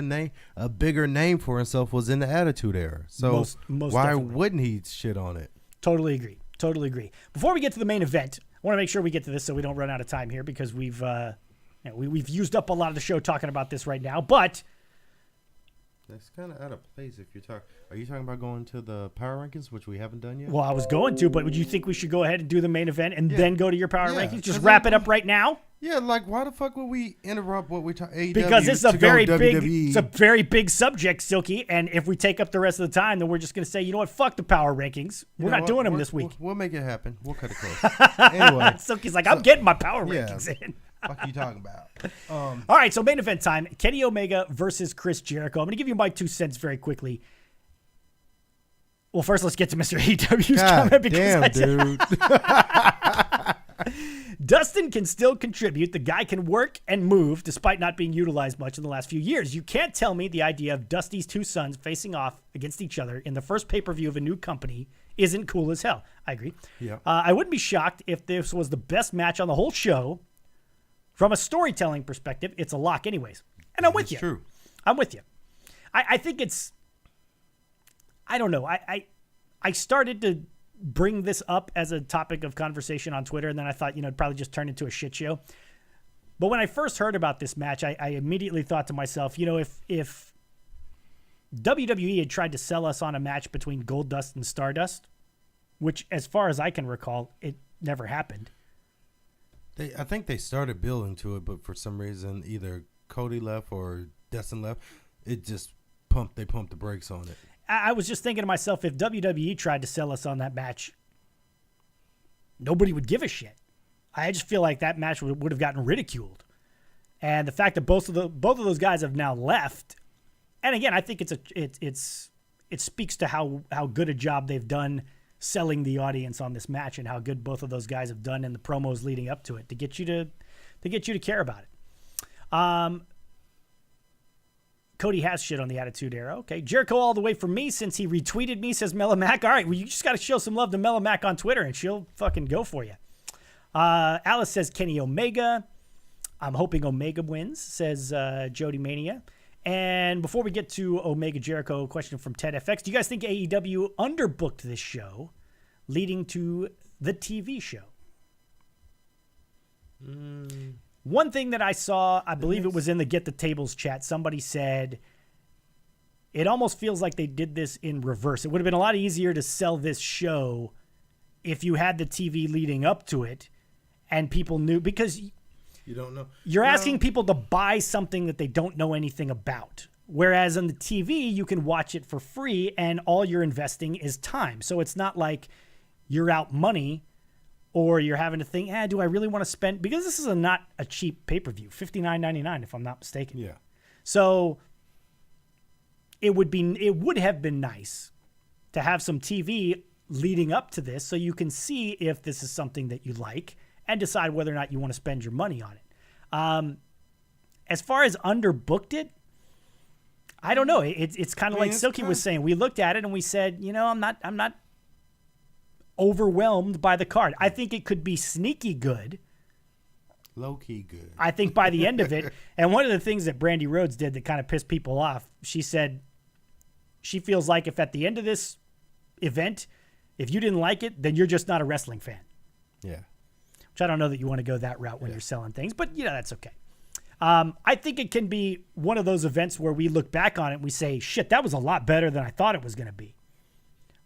a bigger name for himself, was in the Attitude Era. So most why definitely. wouldn't he shit on it? Totally agree. Before we get to the main event, I want to make sure we get to this so we don't run out of time here, because we've used up a lot of the show talking about this right now. But That's kind of out of place if you're talking. Are you talking about going to the power rankings, which we haven't done yet? well, I was going to, but would you think we should go ahead and do the main event and then go to your power Yeah, rankings? Just 'cause wrap it up right now? Yeah, like why the fuck would we interrupt what we talk? Because it's a to go very WWE? big, it's a very big subject, Silky. And if we take up the rest of the time, then we're just going to say, you know what, fuck the power rankings. We're not doing them this week. We'll make it happen. We'll cut it close. Anyway, Silky's like, I'm getting my power yeah. rankings in. What are you talking about? All right, so main event time. Kenny Omega versus Chris Jericho. I'm going to give you my 2 cents very quickly. Well, first let's get to Mr. AEW's God comment because damn, dude. Dustin can still contribute. The guy can work and move despite not being utilized much in the last few years. You can't tell me the idea of Dusty's two sons facing off against each other in the first pay-per-view of a new company isn't cool as hell. I agree. Yeah. I wouldn't be shocked if this was the best match on the whole show. From a storytelling perspective, it's a lock anyways. And I'm with you. True. I'm with you. I think it's, I don't know. I started to bring this up as a topic of conversation on Twitter, and then I thought, it'd probably just turn into a shit show. But when I first heard about this match, I immediately thought to myself, if WWE had tried to sell us on a match between Goldust and Stardust, which as far as I can recall, it never happened. I think they started building to it, but for some reason, either Cody left or Dustin left. It just pumped the brakes on it. I was just thinking to myself, if WWE tried to sell us on that match, nobody would give a shit. I just feel like that match would have gotten ridiculed. And the fact that both of those guys have now left, and again, I think it speaks to how good a job they've done selling the audience on this match and how good both of those guys have done in the promos leading up to it to get you to care about it. Cody has shit on the Attitude Era. Okay. Jericho all the way from me since he retweeted me, says Mela Mac. All right, well, you just got to show some love to Mela Mac on Twitter and she'll fucking go for you. Alice says Kenny Omega. I'm hoping Omega wins, says Jody Mania. And before we get to Omega Jericho, a question from Ted FX. Do you guys think AEW underbooked this show leading to the TV show? One thing that I saw, I believe it was in the Get the Tables chat, somebody said it almost feels like they did this in reverse. It would have been a lot easier to sell this show if you had the TV leading up to it and people knew, because you don't know. You're asking people to buy something that they don't know anything about. Whereas on the TV, you can watch it for free and all you're investing is time. So it's not like you're out money or you're having to think, do I really want to spend? Because this is not a cheap pay-per-view, $59.99 if I'm not mistaken. Yeah. So it would have been nice to have some TV leading up to this so you can see if this is something that you like and decide whether or not you want to spend your money on it. As far as underbooked it, I don't know. It's kind of like Silky was saying. We looked at it and we said, I'm not overwhelmed by the card. I think it could be sneaky good. Low-key good. I think by the end of it, and one of the things that Brandy Rhodes did that kind of pissed people off, she said she feels like if at the end of this event, if you didn't like it, then you're just not a wrestling fan. Yeah. Which I don't know that you want to go that route when you're selling things, but that's okay. I think it can be one of those events where we look back on it and we say, shit, that was a lot better than I thought it was going to be.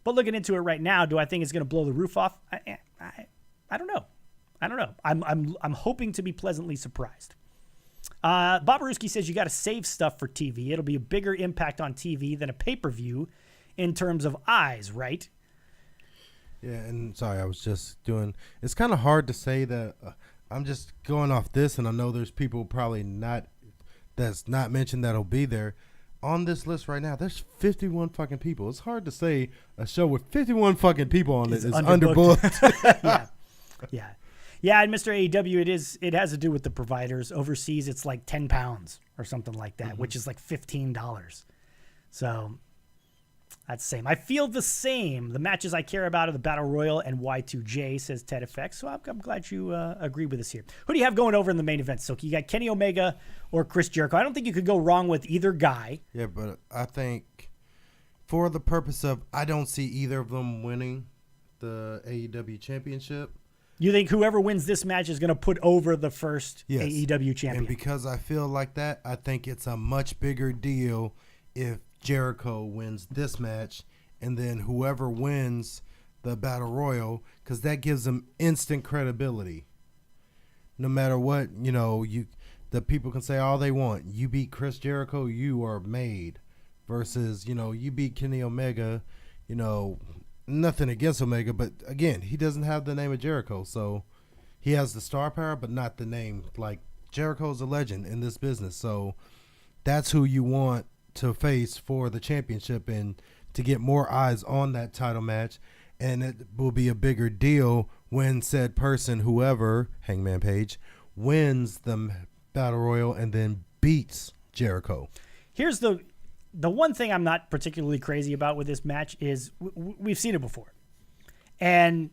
But looking into it right now, do I think it's going to blow the roof off? I don't know. I'm hoping to be pleasantly surprised. Bob Aruski says you got to save stuff for TV. It'll be a bigger impact on TV than a pay-per-view in terms of eyes, right? Yeah, and sorry, I was just doing. It's kind of hard to say that. I'm just going off this, and I know there's people probably that's not mentioned that'll be there. On this list right now, there's 51 fucking people. It's hard to say a show with 51 fucking people on it is underbooked. Yeah, and Mr. AEW, it has to do with the providers. Overseas, it's like 10 pounds or something like that, which is like $15. So that's the same. I feel the same. The matches I care about are the Battle Royal and Y2J, says Ted FX. So I'm glad you agree with us here. Who do you have going over in the main event, Silky? You got Kenny Omega or Chris Jericho. I don't think you could go wrong with either guy. Yeah, but I think for the purpose of, I don't see either of them winning the AEW championship. You think whoever wins this match is going to put over the first AEW champion? And because I feel like that, I think it's a much bigger deal if Jericho wins this match and then whoever wins the Battle Royal, because that gives them instant credibility. No matter what, the people can say all they want. You beat Chris Jericho, you are made. Versus, you beat Kenny Omega, nothing against Omega, but again, he doesn't have the name of Jericho, so he has the star power, but not the name. Like, Jericho's a legend in this business, so that's who you want to face for the championship. And to get more eyes on that title match, and it will be a bigger deal when said person, whoever, Hangman Page, wins the Battle Royal and then beats Jericho. Here's the one thing I'm not particularly crazy about with this match is we've seen it before. And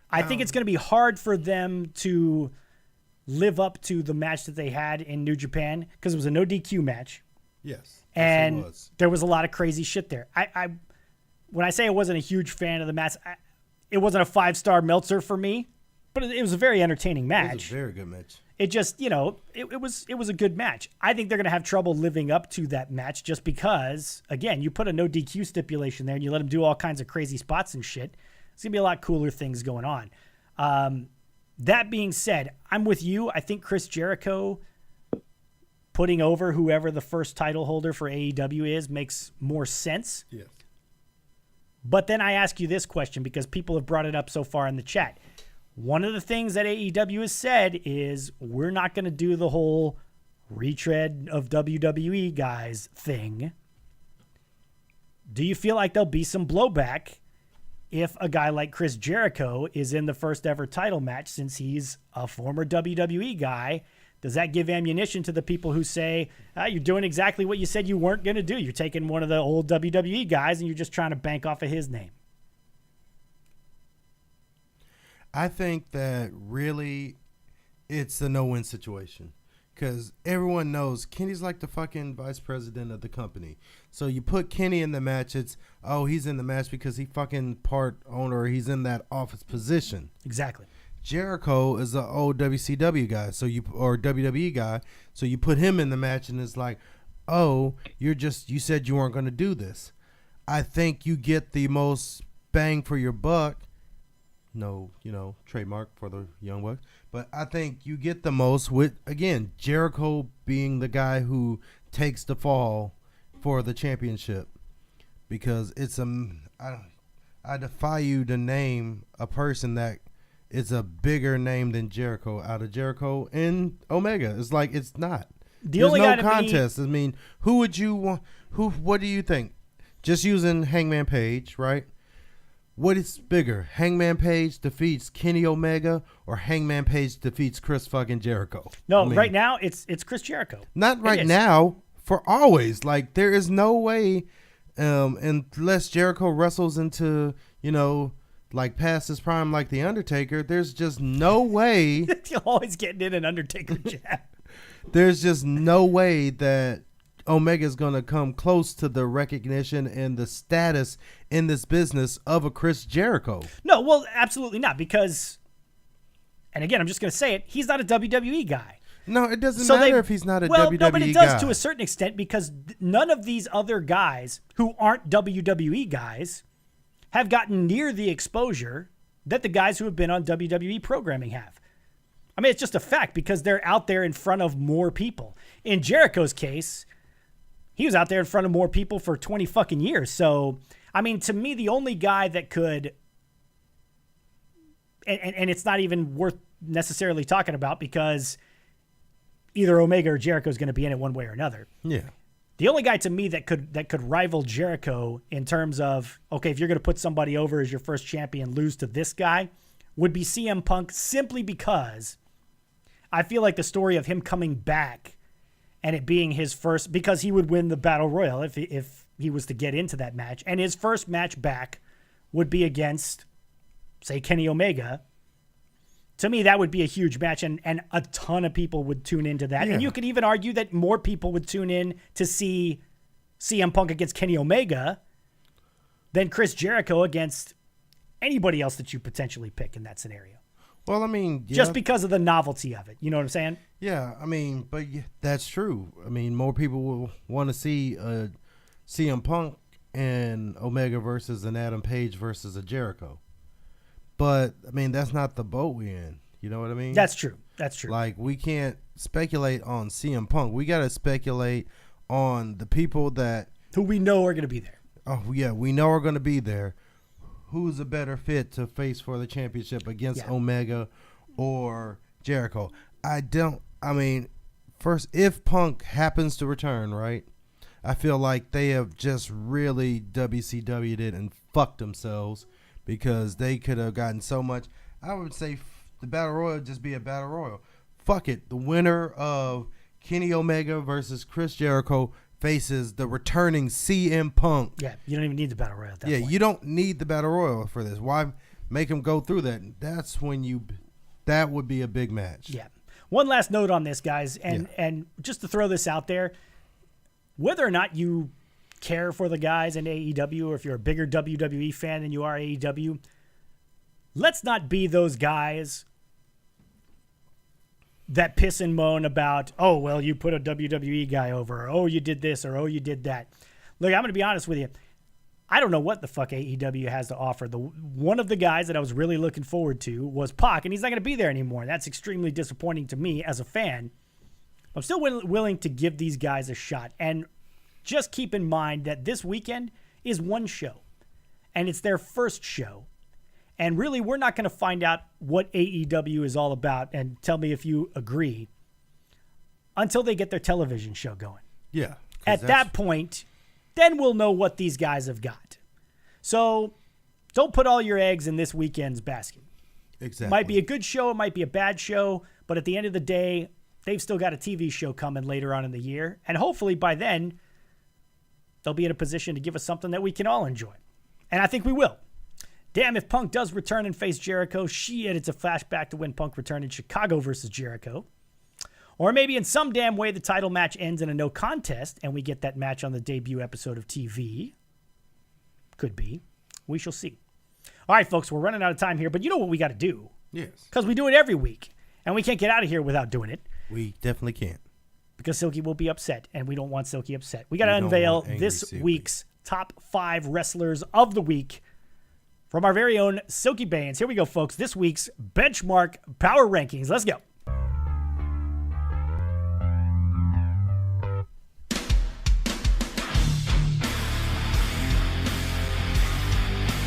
I think it's going to be hard for them to live up to the match that they had in New Japan because it was a no DQ match. Yes. And there was a lot of crazy shit there. I when I say I wasn't a huge fan of the match, it wasn't a 5-star Meltzer for me, but it was a very entertaining match. It was a very good match. It just, it was a good match. I think they're going to have trouble living up to that match just because, again, you put a no DQ stipulation there and you let them do all kinds of crazy spots and shit. It's going to be a lot cooler things going on. That being said, I'm with you. I think Chris Jericho putting over whoever the first title holder for AEW is makes more sense. Yes. But then I ask you this question because people have brought it up so far in the chat. One of the things that AEW has said is we're not going to do the whole retread of WWE guys thing. Do you feel like there'll be some blowback if a guy like Chris Jericho is in the first ever title match since he's a former WWE guy? Does that give ammunition to the people who say, you're doing exactly what you said you weren't going to do? You're taking one of the old WWE guys and you're just trying to bank off of his name. I think that really it's a no-win situation because everyone knows Kenny's like the fucking vice president of the company. So you put Kenny in the match, it's, he's in the match because he fucking part owner, he's in that office position. Exactly. Jericho is an old WCW guy, or WWE guy, so you put him in the match and it's like, you said you weren't going to do this. I think you get the most bang for your buck. No, trademark for the Young Bucks. But I think you get the most with, again, Jericho being the guy who takes the fall for the championship. Because it's I defy you to name a person that is a bigger name than Jericho out of Jericho and Omega. It's like, it's not. There's no contest. I mean, who would you want? What do you think? Just using Hangman Page, right? What is bigger? Hangman Page defeats Kenny Omega or Hangman Page defeats Chris fucking Jericho? No, right now it's Chris Jericho. Not right now, for always. Like, there is no way, unless Jericho wrestles into, like past his prime like The Undertaker, there's just no way. You're always getting in an Undertaker jab. There's just no way that Omega's going to come close to the recognition and the status in this business of a Chris Jericho. No, well, absolutely not, because, and again, I'm just going to say it, he's not a WWE guy. No, it doesn't matter if he's not a WWE guy. No, but it does to a certain extent, because none of these other guys who aren't WWE guys have gotten near the exposure that the guys who have been on WWE programming have. I mean, it's just a fact, because they're out there in front of more people. In Jericho's case, he was out there in front of more people for 20 fucking years. So, I mean, to me, the only guy that could, and it's not even worth necessarily talking about because either Omega or Jericho is going to be in it one way or another. Yeah. The only guy to me that could rival Jericho in terms of, okay, if you're going to put somebody over as your first champion, lose to this guy, would be CM Punk, simply because I feel like the story of him coming back and it being his first, because he would win the Battle Royal if he was to get into that match. And his first match back would be against, say, Kenny Omega. To me, that would be a huge match, and a ton of people would tune into that. Yeah. And you could even argue that more people would tune in to see CM Punk against Kenny Omega than Chris Jericho against anybody else that you potentially pick in that scenario. Well, I mean, just because of the novelty of it. You know what I'm saying? Yeah, I mean, but that's true. I mean, more people will want to see CM Punk and Omega versus an Adam Page versus a Jericho. But, I mean, that's not the boat we're in. You know what I mean? That's true. Like, we can't speculate on CM Punk. We got to speculate on the people who we know are going to be there. Oh, yeah, we know are going to be there. Who's a better fit to face for the championship against Omega or Jericho? First, if Punk happens to return, right? I feel like they have just really WCW'd it and fucked themselves because they could have gotten so much. I would say the Battle Royal just be a Battle Royal. Fuck it. The winner of Kenny Omega versus Chris Jericho faces the returning CM Punk. Yeah, you don't even need the Battle Royal at that point. You don't need the Battle Royal for this. Why make them go through that? That's when that would be a big match. Yeah. One last note on this, guys, and just to throw this out there, whether or not you care for the guys in AEW, or if you're a bigger WWE fan than you are AEW, let's not be those guys that piss and moan about, oh, well, you put a WWE guy over, or oh, you did this, or oh, you did that. Look, I'm going to be honest with you. I don't know what the fuck AEW has to offer. One of the guys that I was really looking forward to was Pac, and he's not going to be there anymore. That's extremely disappointing to me as a fan. I'm still willing to give these guys a shot. And just keep in mind that this weekend is one show, and it's their first show. And really, we're not going to find out what AEW is all about, and tell me if you agree, until they get their television show going. Yeah. At that point, then we'll know what these guys have got. So don't put all your eggs in this weekend's basket. Exactly. Might be a good show, it might be a bad show, but at the end of the day, they've still got a TV show coming later on in the year. And hopefully by then, they'll be in a position to give us something that we can all enjoy. And I think we will. Damn, if Punk does return and face Jericho, shit, it's a flashback to when Punk returned in Chicago versus Jericho. Or maybe in some damn way the title match ends in a no contest and we get that match on the debut episode of TV. Could be. We shall see. All right, folks, we're running out of time here, but you know what we got to do. Yes. Because we do it every week, and we can't get out of here without doing it. We definitely can't. Because Silky will be upset, and we don't want Silky upset. We got to unveil this week's top 5 wrestlers of the week from our very own Silky Baines. Here we go, folks. This week's Benchmark Power Rankings. Let's go.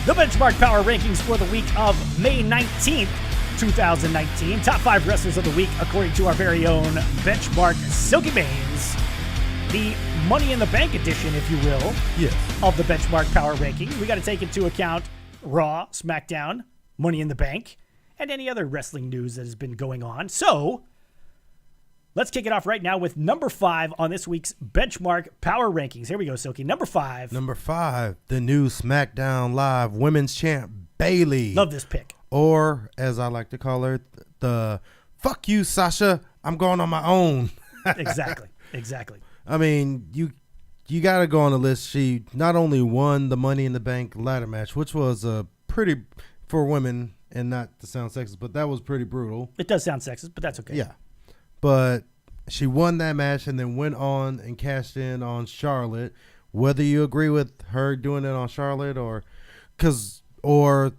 The Benchmark Power Rankings for the week of May 19th, 2019. Top 5 wrestlers of the week according to our very own Benchmark Silky Baines. The Money in the Bank edition, if you will, yes, of the Benchmark Power Rankings. We got to take into account Raw, SmackDown, Money in the Bank, and any other wrestling news that has been going on. So let's kick it off right now with number 5 on this week's Benchmark Power Rankings. Here we go, Silky. Number 5. Number 5, the new SmackDown Live Women's Champ, Bayley. Love this pick. Or, as I like to call her, the fuck you, Sasha, I'm going on my own. Exactly. I mean, you got to go on the list. She not only won the Money in the Bank ladder match, which was a pretty, for women, and not to sound sexist, but that was pretty brutal. It does sound sexist, but that's okay. Yeah. But she won that match and then went on and cashed in on Charlotte. Whether you agree with her doing it on Charlotte or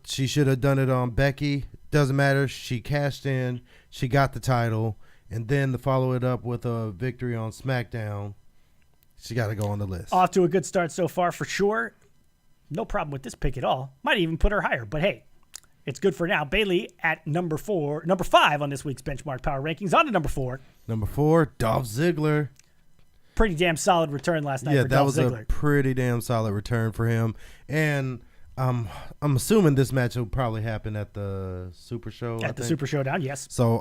she should have done it on Becky, doesn't matter. She cashed in, she got the title, and then to follow it up with a victory on SmackDown, she got to go on the list. Off to a good start so far for sure. No problem with this pick at all. Might even put her higher, but hey, it's good for now. Bayley at number 5 on this week's Benchmark Power Rankings. On to number 4. Number 4, Dolph Ziggler. Pretty damn solid return last night for Dolph Ziggler. Yeah, that was a pretty damn solid return for him. And I'm assuming this match will probably happen at the Super Show. At the Super Showdown, yes. So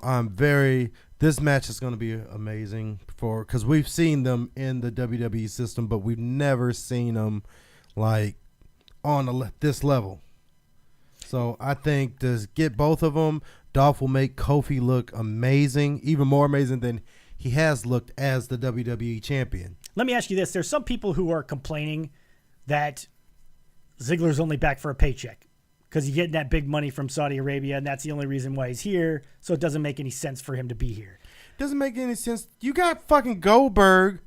this match is going to be amazing because we've seen them in the WWE system, but we've never seen them like on this level. So I think to get both of them, Dolph will make Kofi look amazing, even more amazing than he has looked as the WWE champion. Let me ask you this. There's some people who are complaining that Ziggler's only back for a paycheck because he's getting that big money from Saudi Arabia, and that's the only reason why he's here, so it doesn't make any sense for him to be here. Doesn't make any sense. You got fucking Goldberg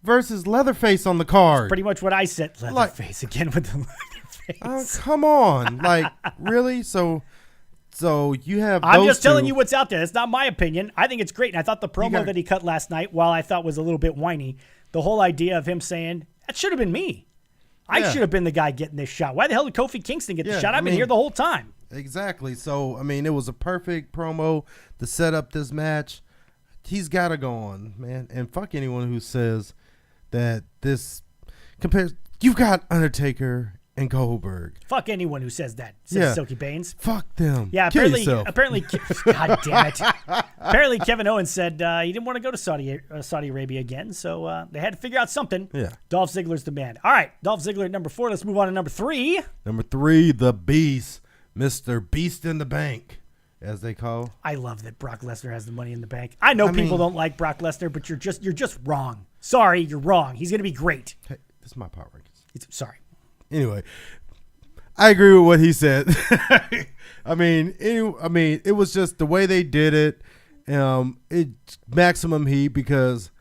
versus Leatherface on the card. Pretty much what I said, Leatherface, again with the Leatherface. Come on. Like, really? So you have I'm just telling you what's out there. It's not my opinion. I think it's great, and I thought the promo that he cut last night, while I thought was a little bit whiny, the whole idea of him saying, that should have been me. I should have been the guy getting this shot. Why the hell did Kofi Kingston get the shot? I've been here the whole time. Exactly. So, I mean, it was a perfect promo to set up this match. He's got to go on, man. And fuck anyone who says that this compared, you've got Undertaker and Goldberg. Fuck anyone who says that, says Yeah. Silky Baines. Fuck them. Yeah, Kill yourself. apparently, God damn it. Apparently, Kevin Owens said he didn't want to go to Saudi Arabia again, so they had to figure out something. Yeah. Dolph Ziggler's the man. All right, Dolph Ziggler at number 4. Let's move on to number 3. Number 3, the Beast, Mr. Beast in the Bank, as they call. I love that Brock Lesnar has the money in the bank. I know people don't like Brock Lesnar, but you're just wrong. Sorry, you're wrong. He's going to be great. Hey, this is my power rankings. Sorry. Anyway, I agree with what he said. It was just the way they did it. It maximum heat because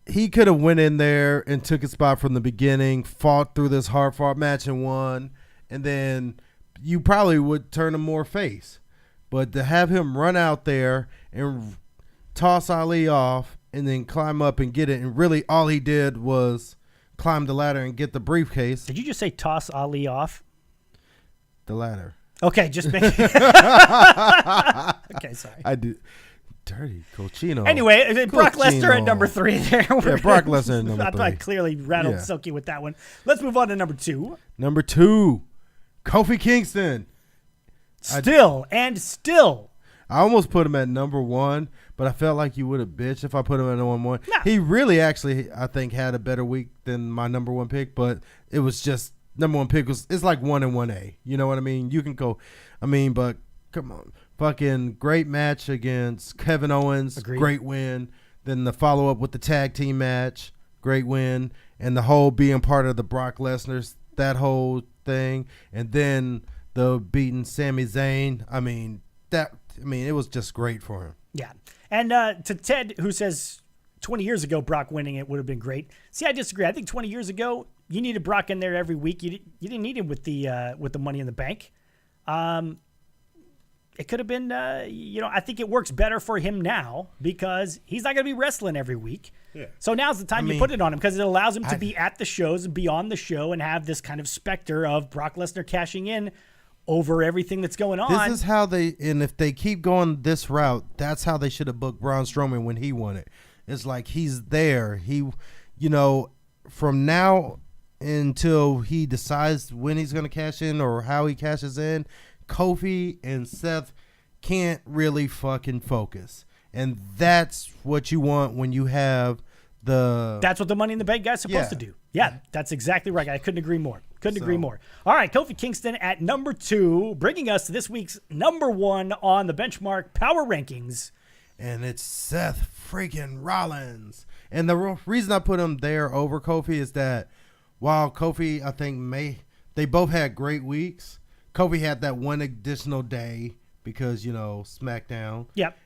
he could have went in there and took his spot from the beginning, fought through this hard-fought match and won, and then you probably would turn him more face. But to have him run out there and toss Ali off and then climb up and get it, and really all he did was climb the ladder and get the briefcase. Did you just say toss Ali off? The ladder. Okay, just make Okay, sorry. I do. Dirty cochino. Anyway, Brock Lesnar Cochino. at number 3 there. Yeah, Brock Lesnar at number 3. I clearly rattled Yeah. Silky with that one. Let's move on to number 2. Number 2, Kofi Kingston. Still. I almost put him at number 1, but I felt like you would have bitched if I put him at number 1. Nah. He really actually, I think, had a better week than my number 1 pick, but it was just number 1 pick it's like 1 and 1A. You know what I mean? You can go, but come on. Fucking great match against Kevin Owens. Agreed. Great win. Then the follow-up with the tag team match. Great win. And the whole being part of the Brock Lesnar's, that whole thing. And then the beating Sami Zayn. It was just great for him. Yeah. And to Ted, who says 20 years ago Brock winning it would have been great. See, I disagree. I think 20 years ago you needed Brock in there every week. You didn't need him with the Money in the Bank. It could have been, I think it works better for him now because he's not going to be wrestling every week. Yeah. So now's the time you put it on him because it allows him to be at the shows and be on the show and have this kind of specter of Brock Lesnar cashing in over everything that's going on. This is how if they keep going this route, that's how they should have booked Braun Strowman when he won it. It's like he's there. He, from now until he decides when he's going to cash in or how he cashes in, Kofi and Seth can't really fucking focus. And that's what you want when you have that's what the Money in the Bank guy's supposed to do. Yeah, that's exactly right. I couldn't agree more. Agree more. All right, Kofi Kingston at number 2, bringing us to this week's number 1 on the Benchmark Power Rankings. And it's Seth freaking Rollins. And the reason I put him there over Kofi is that while Kofi, I think, they both had great weeks, Kofi had that one additional day because, SmackDown. Yep.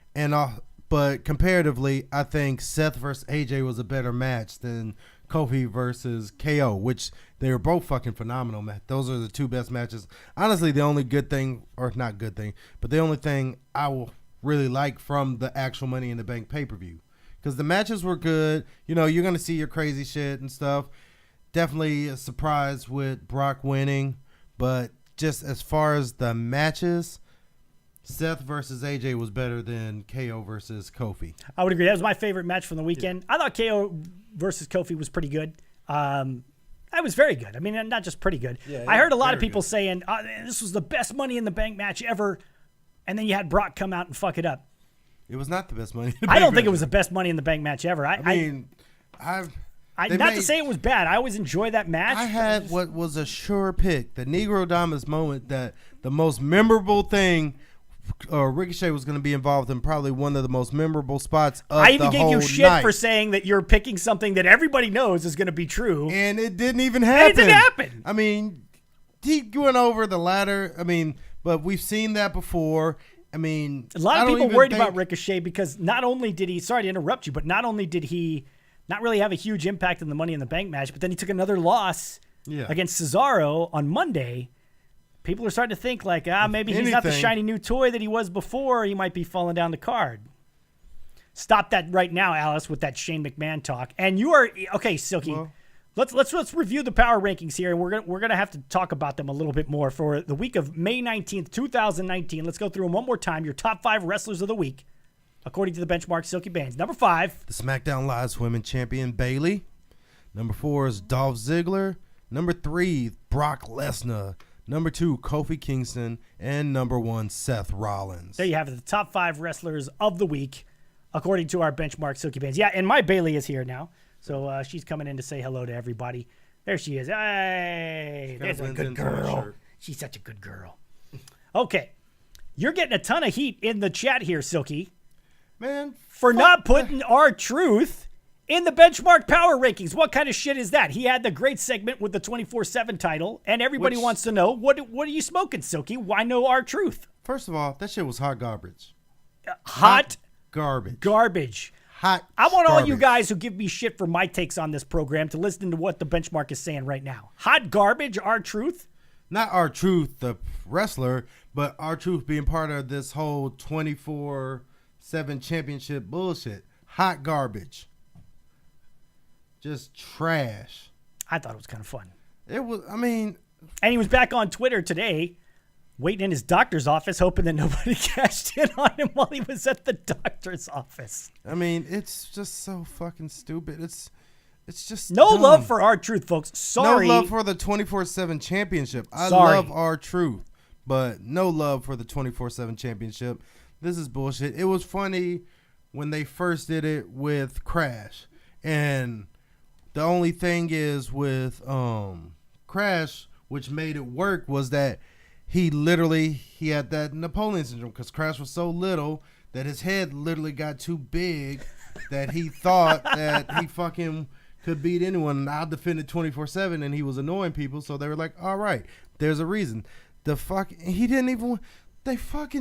But comparatively, I think Seth versus AJ was a better match than Kofi versus KO, which they were both fucking phenomenal, man. Those are the 2 best matches. Honestly, the only good thing, or not good thing, but the only thing I will really like from the actual Money in the Bank pay-per-view. Because the matches were good. You're going to see your crazy shit and stuff. Definitely a surprise with Brock winning. But just as far as the matches, Seth versus AJ was better than KO versus Kofi. I would agree. That was my favorite match from the weekend. Yeah. I thought KO versus Kofi was pretty good. That was very good. Not just pretty good. Yeah, I heard a lot of people saying, this was the best Money in the Bank match ever. And then you had Brock come out and fuck it up. It was not the best Money in the Bank I don't think it was the best Money in the Bank match ever. Not to say it was bad. I always enjoy that match. I had what was a sure pick, the Negro Damas moment, that the most memorable thing Ricochet was going to be involved in probably one of the most memorable spots of the whole night. I even gave you shit for saying that you're picking something that everybody knows is going to be true. And it didn't even happen. And it didn't happen. He went over the ladder. But we've seen that before. A lot of people worried about Ricochet because not only did he, sorry to interrupt you, but not only did he not really have a huge impact in the Money in the Bank match, but then he took another loss against Cesaro on Monday. People are starting to think maybe he's not the shiny new toy that he was before. He might be falling down the card. Stop that right now, Alice, with that Shane McMahon talk. And you are okay, Silky. Well, let's review the power rankings here, and we're gonna have to talk about them a little bit more for the week of May 19th, 2019. Let's go through them one more time. Your top 5 wrestlers of the week, according to the Benchmark Silky Baines. Number 5, the SmackDown Live's Women's Champion Bayley. Number 4 is Dolph Ziggler. Number 3, Brock Lesnar. Number 2, Kofi Kingston. And number 1, Seth Rollins. There you have it, the top 5 wrestlers of the week, according to our benchmark Silky Bands. Yeah, and my Bailey is here now. So she's coming in to say hello to everybody. There she is. Hey, there's a good girl. She's such a good girl. Okay. You're getting a ton of heat in the chat here, Silky. Man, for not putting R-Truth in the benchmark power rankings. What kind of shit is that? He had the great segment with the 24/7 title, and everybody wants to know, what are you smoking, Silky? Why no R-Truth? First of all, that shit was hot garbage. Hot garbage. Garbage. Hot I want all you garbage. guys who give me shit for my takes on this program to listen to what the benchmark is saying right now. Hot garbage, R-Truth? Not R-Truth, the wrestler, but R-Truth being part of this whole 24/7 championship bullshit. Hot garbage. Just trash. I thought it was kind of fun. It was, I mean. And he was back on Twitter today, waiting in his doctor's office, hoping that nobody cashed in on him while he was at the doctor's office. I mean, it's just so fucking stupid. It's just no dumb. love for R-Truth, folks. Sorry. No love for the 24/7 championship. I Sorry. love R-Truth, but no love for the 24/7 championship. This is bullshit. It was funny when they first did it with Crash, and the only thing is with Crash, which made it work, was that he had that Napoleon syndrome, because Crash was so little that his head literally got too big that he thought that he fucking could beat anyone. And I defended 24/7, and he was annoying people, so they were like, all right, there's a reason. They fucking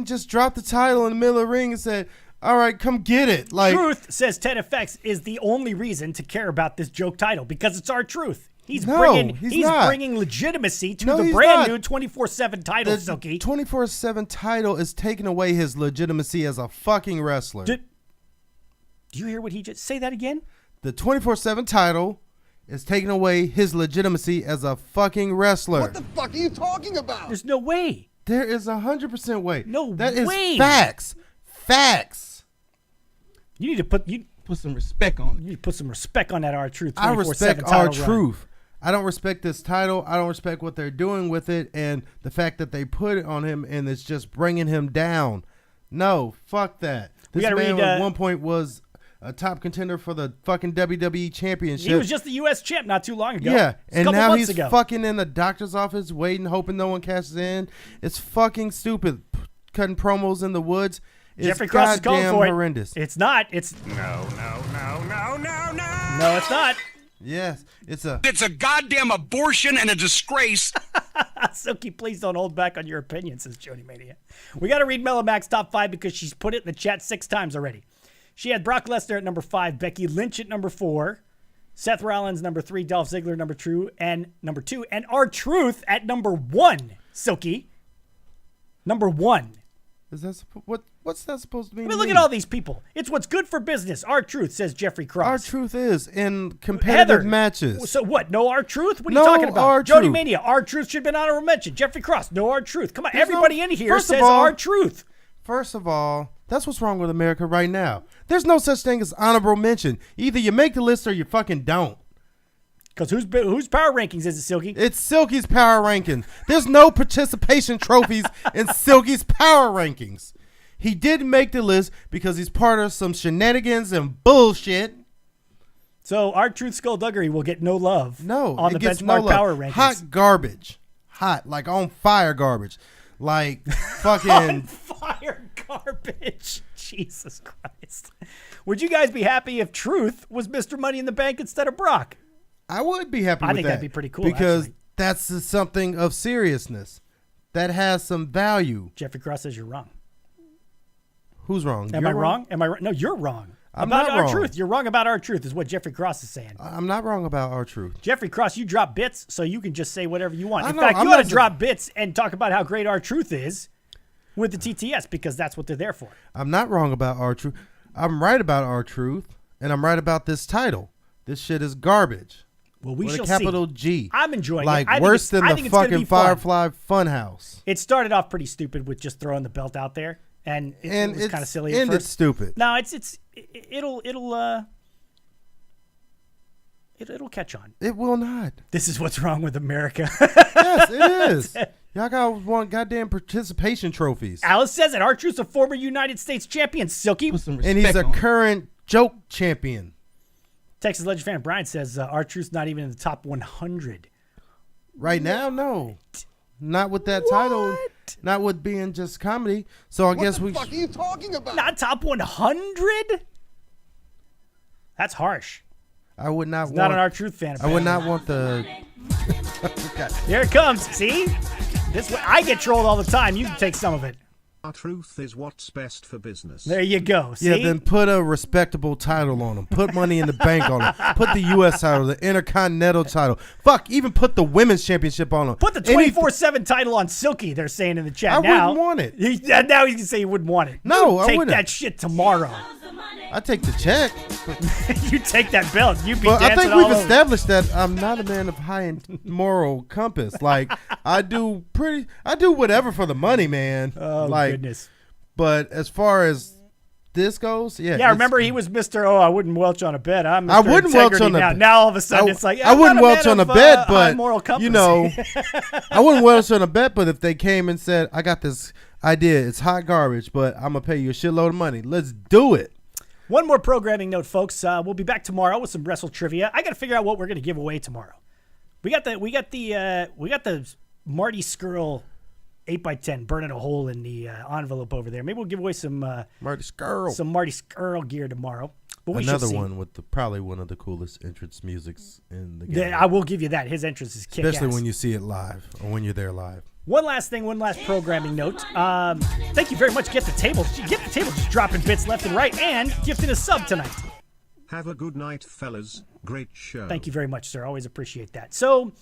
just dropped the title in the middle of the ring and said, all right, come get it. Like, Truth says Ted FX is the only reason to care about this joke title because it's R-Truth. He's bringing legitimacy to the brand new 24/7 title, Silky. The 24/7 title is taking away his legitimacy as a fucking wrestler. Do you hear what he just say that again? The 24/7 title is taking away his legitimacy as a fucking wrestler. What the fuck are you talking about? There's no way. There is 100% way. No that way. is facts. Facts. You need to put some respect on it. You need to put some respect on that R-Truth 24/7 I respect title R-Truth. run. I don't respect this title. I don't respect what they're doing with it, and the fact that they put it on him and it's just bringing him down. No, fuck that. This man at one point was a top contender for the fucking WWE championship. He was just the U.S. champ not too long ago. Yeah, and now he's ago. fucking in the doctor's office waiting, hoping no one cashes in. It's fucking stupid. Cutting promos in the woods. It's Jeffrey Cross is calling for it. Horrendous. It's not. It's No. no, it's not. Yes, It's a goddamn abortion and a disgrace. Silky, please don't hold back on your opinion, says Jody Mania. We got to read Mellow Mac's top 5 because she's put it in the chat 6 times already. She had Brock Lesnar at number 5, Becky Lynch at number 4, Seth Rollins number 3, Dolph Ziggler number 2, and R-Truth at number 1. Silky, number 1. Is that what's that supposed to mean? I mean, look at all these people. It's what's good for business. R-Truth, says Jeffrey Cross. R-Truth is in competitive Heather, matches. So what? No R-Truth? What are No you talking about? R-Truth. Jody Mania, R-Truth should have been honorable mention. Jeffrey Cross, no R-Truth. Come on, everybody in here says R-Truth. First of all, that's what's wrong with America right now. There's no such thing as honorable mention. Either you make the list or you fucking don't. Because whose power rankings is it, Silky? It's Silky's power rankings. There's no participation trophies in Silky's power rankings. He didn't make the list because he's part of some shenanigans and bullshit. So R-Truth Skullduggery will get no love. No, on it the gets benchmark no love. power rankings. Hot garbage. Hot, like on fire garbage. Like fucking on fire garbage. Jesus Christ. Would you guys be happy if Truth was Mr. Money in the Bank instead of Brock? I would be happy with that. I think that'd be pretty cool, because actually. that's something of seriousness that has some value. Jeffrey Cross says you're wrong. Who's wrong? Am I wrong? Am I wrong? No, you're wrong. I'm about not wrong. R-Truth. You're wrong about R-Truth is what Jeffrey Cross is saying. I'm not wrong about R-Truth. Jeffrey Cross, you drop bits so you can just say whatever you want. I In know, fact, I'm you ought to not drop bits and talk about how great R-Truth is with the TTS because that's what they're there for. I'm not wrong about R-Truth. I'm right about R-Truth, and I'm right about this title. This shit is garbage. Well, we with shall a capital see. G. I'm enjoying like it. I worse think than the fucking Firefly Funhouse. It started off pretty stupid with just throwing the belt out there, and it was kind of silly at ended first. stupid. No, it'll It'll catch on. It will not. This is what's wrong with America. Yes, it is. Y'all got one goddamn participation trophies. Alice says it. R-Truth's a former United States champion, Silky. And he's a current joke champion. Texas Legend fan Brian says R-Truth's not even in the top 100. Right now, no. Not with that title. Not with being just comedy. So I guess we... What the fuck are you talking about? Not top 100? That's harsh. I would not want... Not an R-Truth fan. I would not want the... Here it comes. See? This way, I get trolled all the time. You can take some of it. R-Truth is what's best for business. There you go. See? Yeah, then put a respectable title on them. Put Money in the Bank on them. Put the U.S. title, the Intercontinental title. Fuck, even put the Women's Championship on them. Put the 24/7 title on Silky, they're saying in the chat. I wouldn't want it. Now he's going to say he wouldn't want it. No, I take wouldn't. that shit tomorrow. I take the check. You take that belt. You be But dancing I think all we've over. established that I'm not a man of high moral compass. Like, I do whatever for the money, man. Oh, like, goodness. But as far as this goes, yeah. Yeah, remember he was Mr. Oh, I wouldn't welch on a bed. I'm Mr. I wouldn't welch Integrity on a now. bed. Now all of a sudden it's like, I wouldn't welch on a bed, but moral compass. you know, I wouldn't welch on a bed. But if they came and said, "I got this idea, it's hot garbage, but I'm gonna pay you a shitload of money. Let's do it." One more programming note, folks. We'll be back tomorrow with some wrestle trivia. I got to figure out what we're going to give away tomorrow. We got the Marty Skrull 8x10 burning a hole in the envelope over there. Maybe we'll give away some Marty Skrull. some Marty Skrull gear tomorrow. But we Another shall see. one with probably one of the coolest entrance musics in the game. Yeah, I will give you that. His entrance is kick-ass. Especially when you see it live or when you're there live. One last programming note. Thank you very much. Get the Table just dropping bits left and right and gifting a sub tonight. Have a good night, fellas. Great show. Thank you very much, sir. Always appreciate that. So,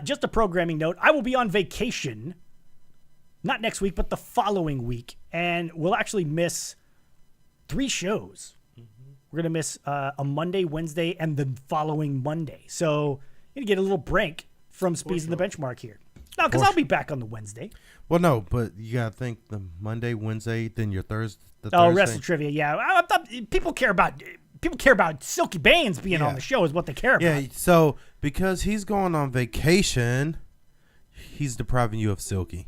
just a programming note. I will be on vacation, not next week, but the following week, and we'll actually miss 3 shows. We're going to miss a Monday, Wednesday, and the following Monday. So, you're going to get a little break from Speez and the Benchmark here. No, because I'll be back on the Wednesday. Well, no, but you got to think the Monday, Wednesday, then your Thursday. Wrestle trivia. Yeah, I thought people care about Silky Baines being on the show is what they care about. Yeah, so because he's going on vacation, he's depriving you of Silky.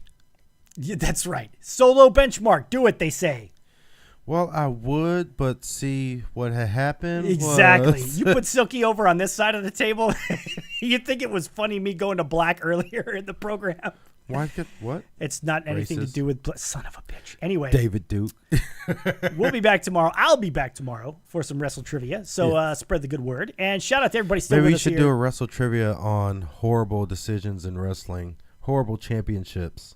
Yeah, that's right. Solo Benchmark. Do it, they say. Well, I would, but see what had happened. Exactly. Was... You put Silky over on this side of the table. You'd think it was funny me going to black earlier in the program. Why get what? It's not anything to Racist. do with son of a bitch. Anyway, David Duke. we'll be back tomorrow. I'll be back tomorrow for some wrestle trivia. So spread the good word and shout out to everybody still Maybe with we us should here. do a wrestle trivia on horrible decisions in wrestling, horrible championships.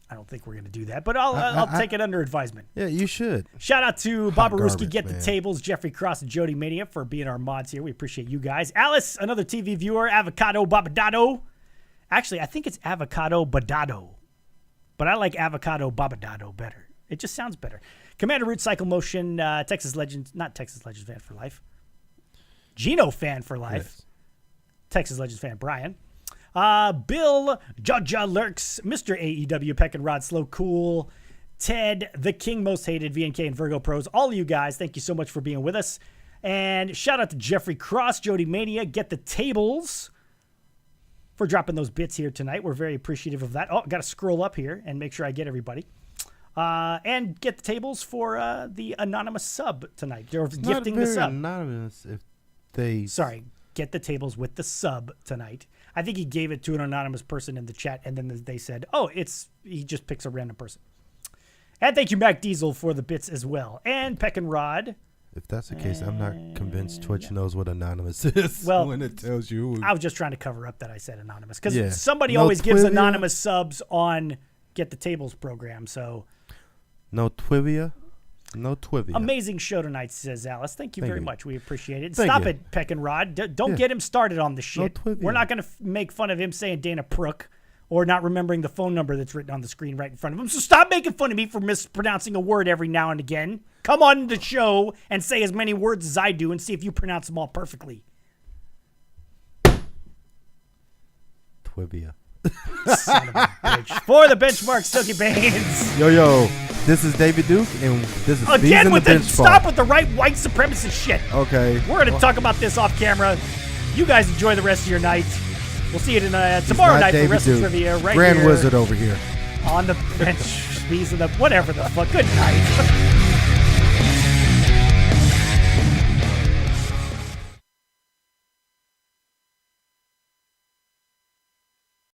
I don't think we're going to do that, but I'll take it under advisement. Yeah, you should. Shout out to Hot Baba Ruski, garbage, Get man. the Tables, Jeffrey Cross, and Jody Mania for being our mods here. We appreciate you guys. Alice, another TV viewer, Avocado Babadado. Actually, I think it's Avocado Badado, but I like Avocado Babadado better. It just sounds better. Commander Root, Cycle Motion, Texas Legends, not Texas Legends fan for life. Gino fan for life. Yes. Texas Legends fan Brian. Bill, Jaja Lurks, Mr. AEW, Peck and Rod, Slow Cool, Ted, The King Most Hated, VNK and Virgo Pros, all of you guys, thank you so much for being with us. And shout out to Jeffrey Cross, Jody Mania, Get the Tables for dropping those bits here tonight. We're very appreciative of that. Oh, got to scroll up here and make sure I get everybody. And Get the Tables for the anonymous sub tonight. They're gifting the sub. Anonymous if they... Sorry, Get the Tables with the sub tonight. I think he gave it to an anonymous person in the chat, and then they said, oh, he just picks a random person. And thank you, Mac Diesel, for the bits as well. And Peck and Rod. If that's the case, I'm not convinced Twitch knows what anonymous is Well, when it tells you. I was just trying to cover up that I said anonymous, because Yeah. somebody No always gives Twivia. anonymous subs on Get the Tables program, so... No Twivia? No Twivia. Amazing show tonight, says Alice. Thank you Thank very you. much. We appreciate it. Thank Stop you. it, Peck and Rod. Don't Yeah. get him started on the shit. Twivia. We're not going to make fun of him saying Dana Prook or not remembering the phone number that's written on the screen right in front of him. So stop making fun of me for mispronouncing a word every now and again. Come on the show and say as many words as I do and see if you pronounce them all perfectly. Twivia. Son of a bitch. For the Benchmark, Silky Baines. Yo. This is David Duke, and this is Speez Again in with the the bench stop spot. with the right white supremacist shit. Okay. We're going to talk about this off camera. You guys enjoy the rest of your night. We'll see you tomorrow Not night for David Wrestling Duke. Trivia right Grand here Wizard over here. on the bench. Speez in the whatever the fuck. Good night.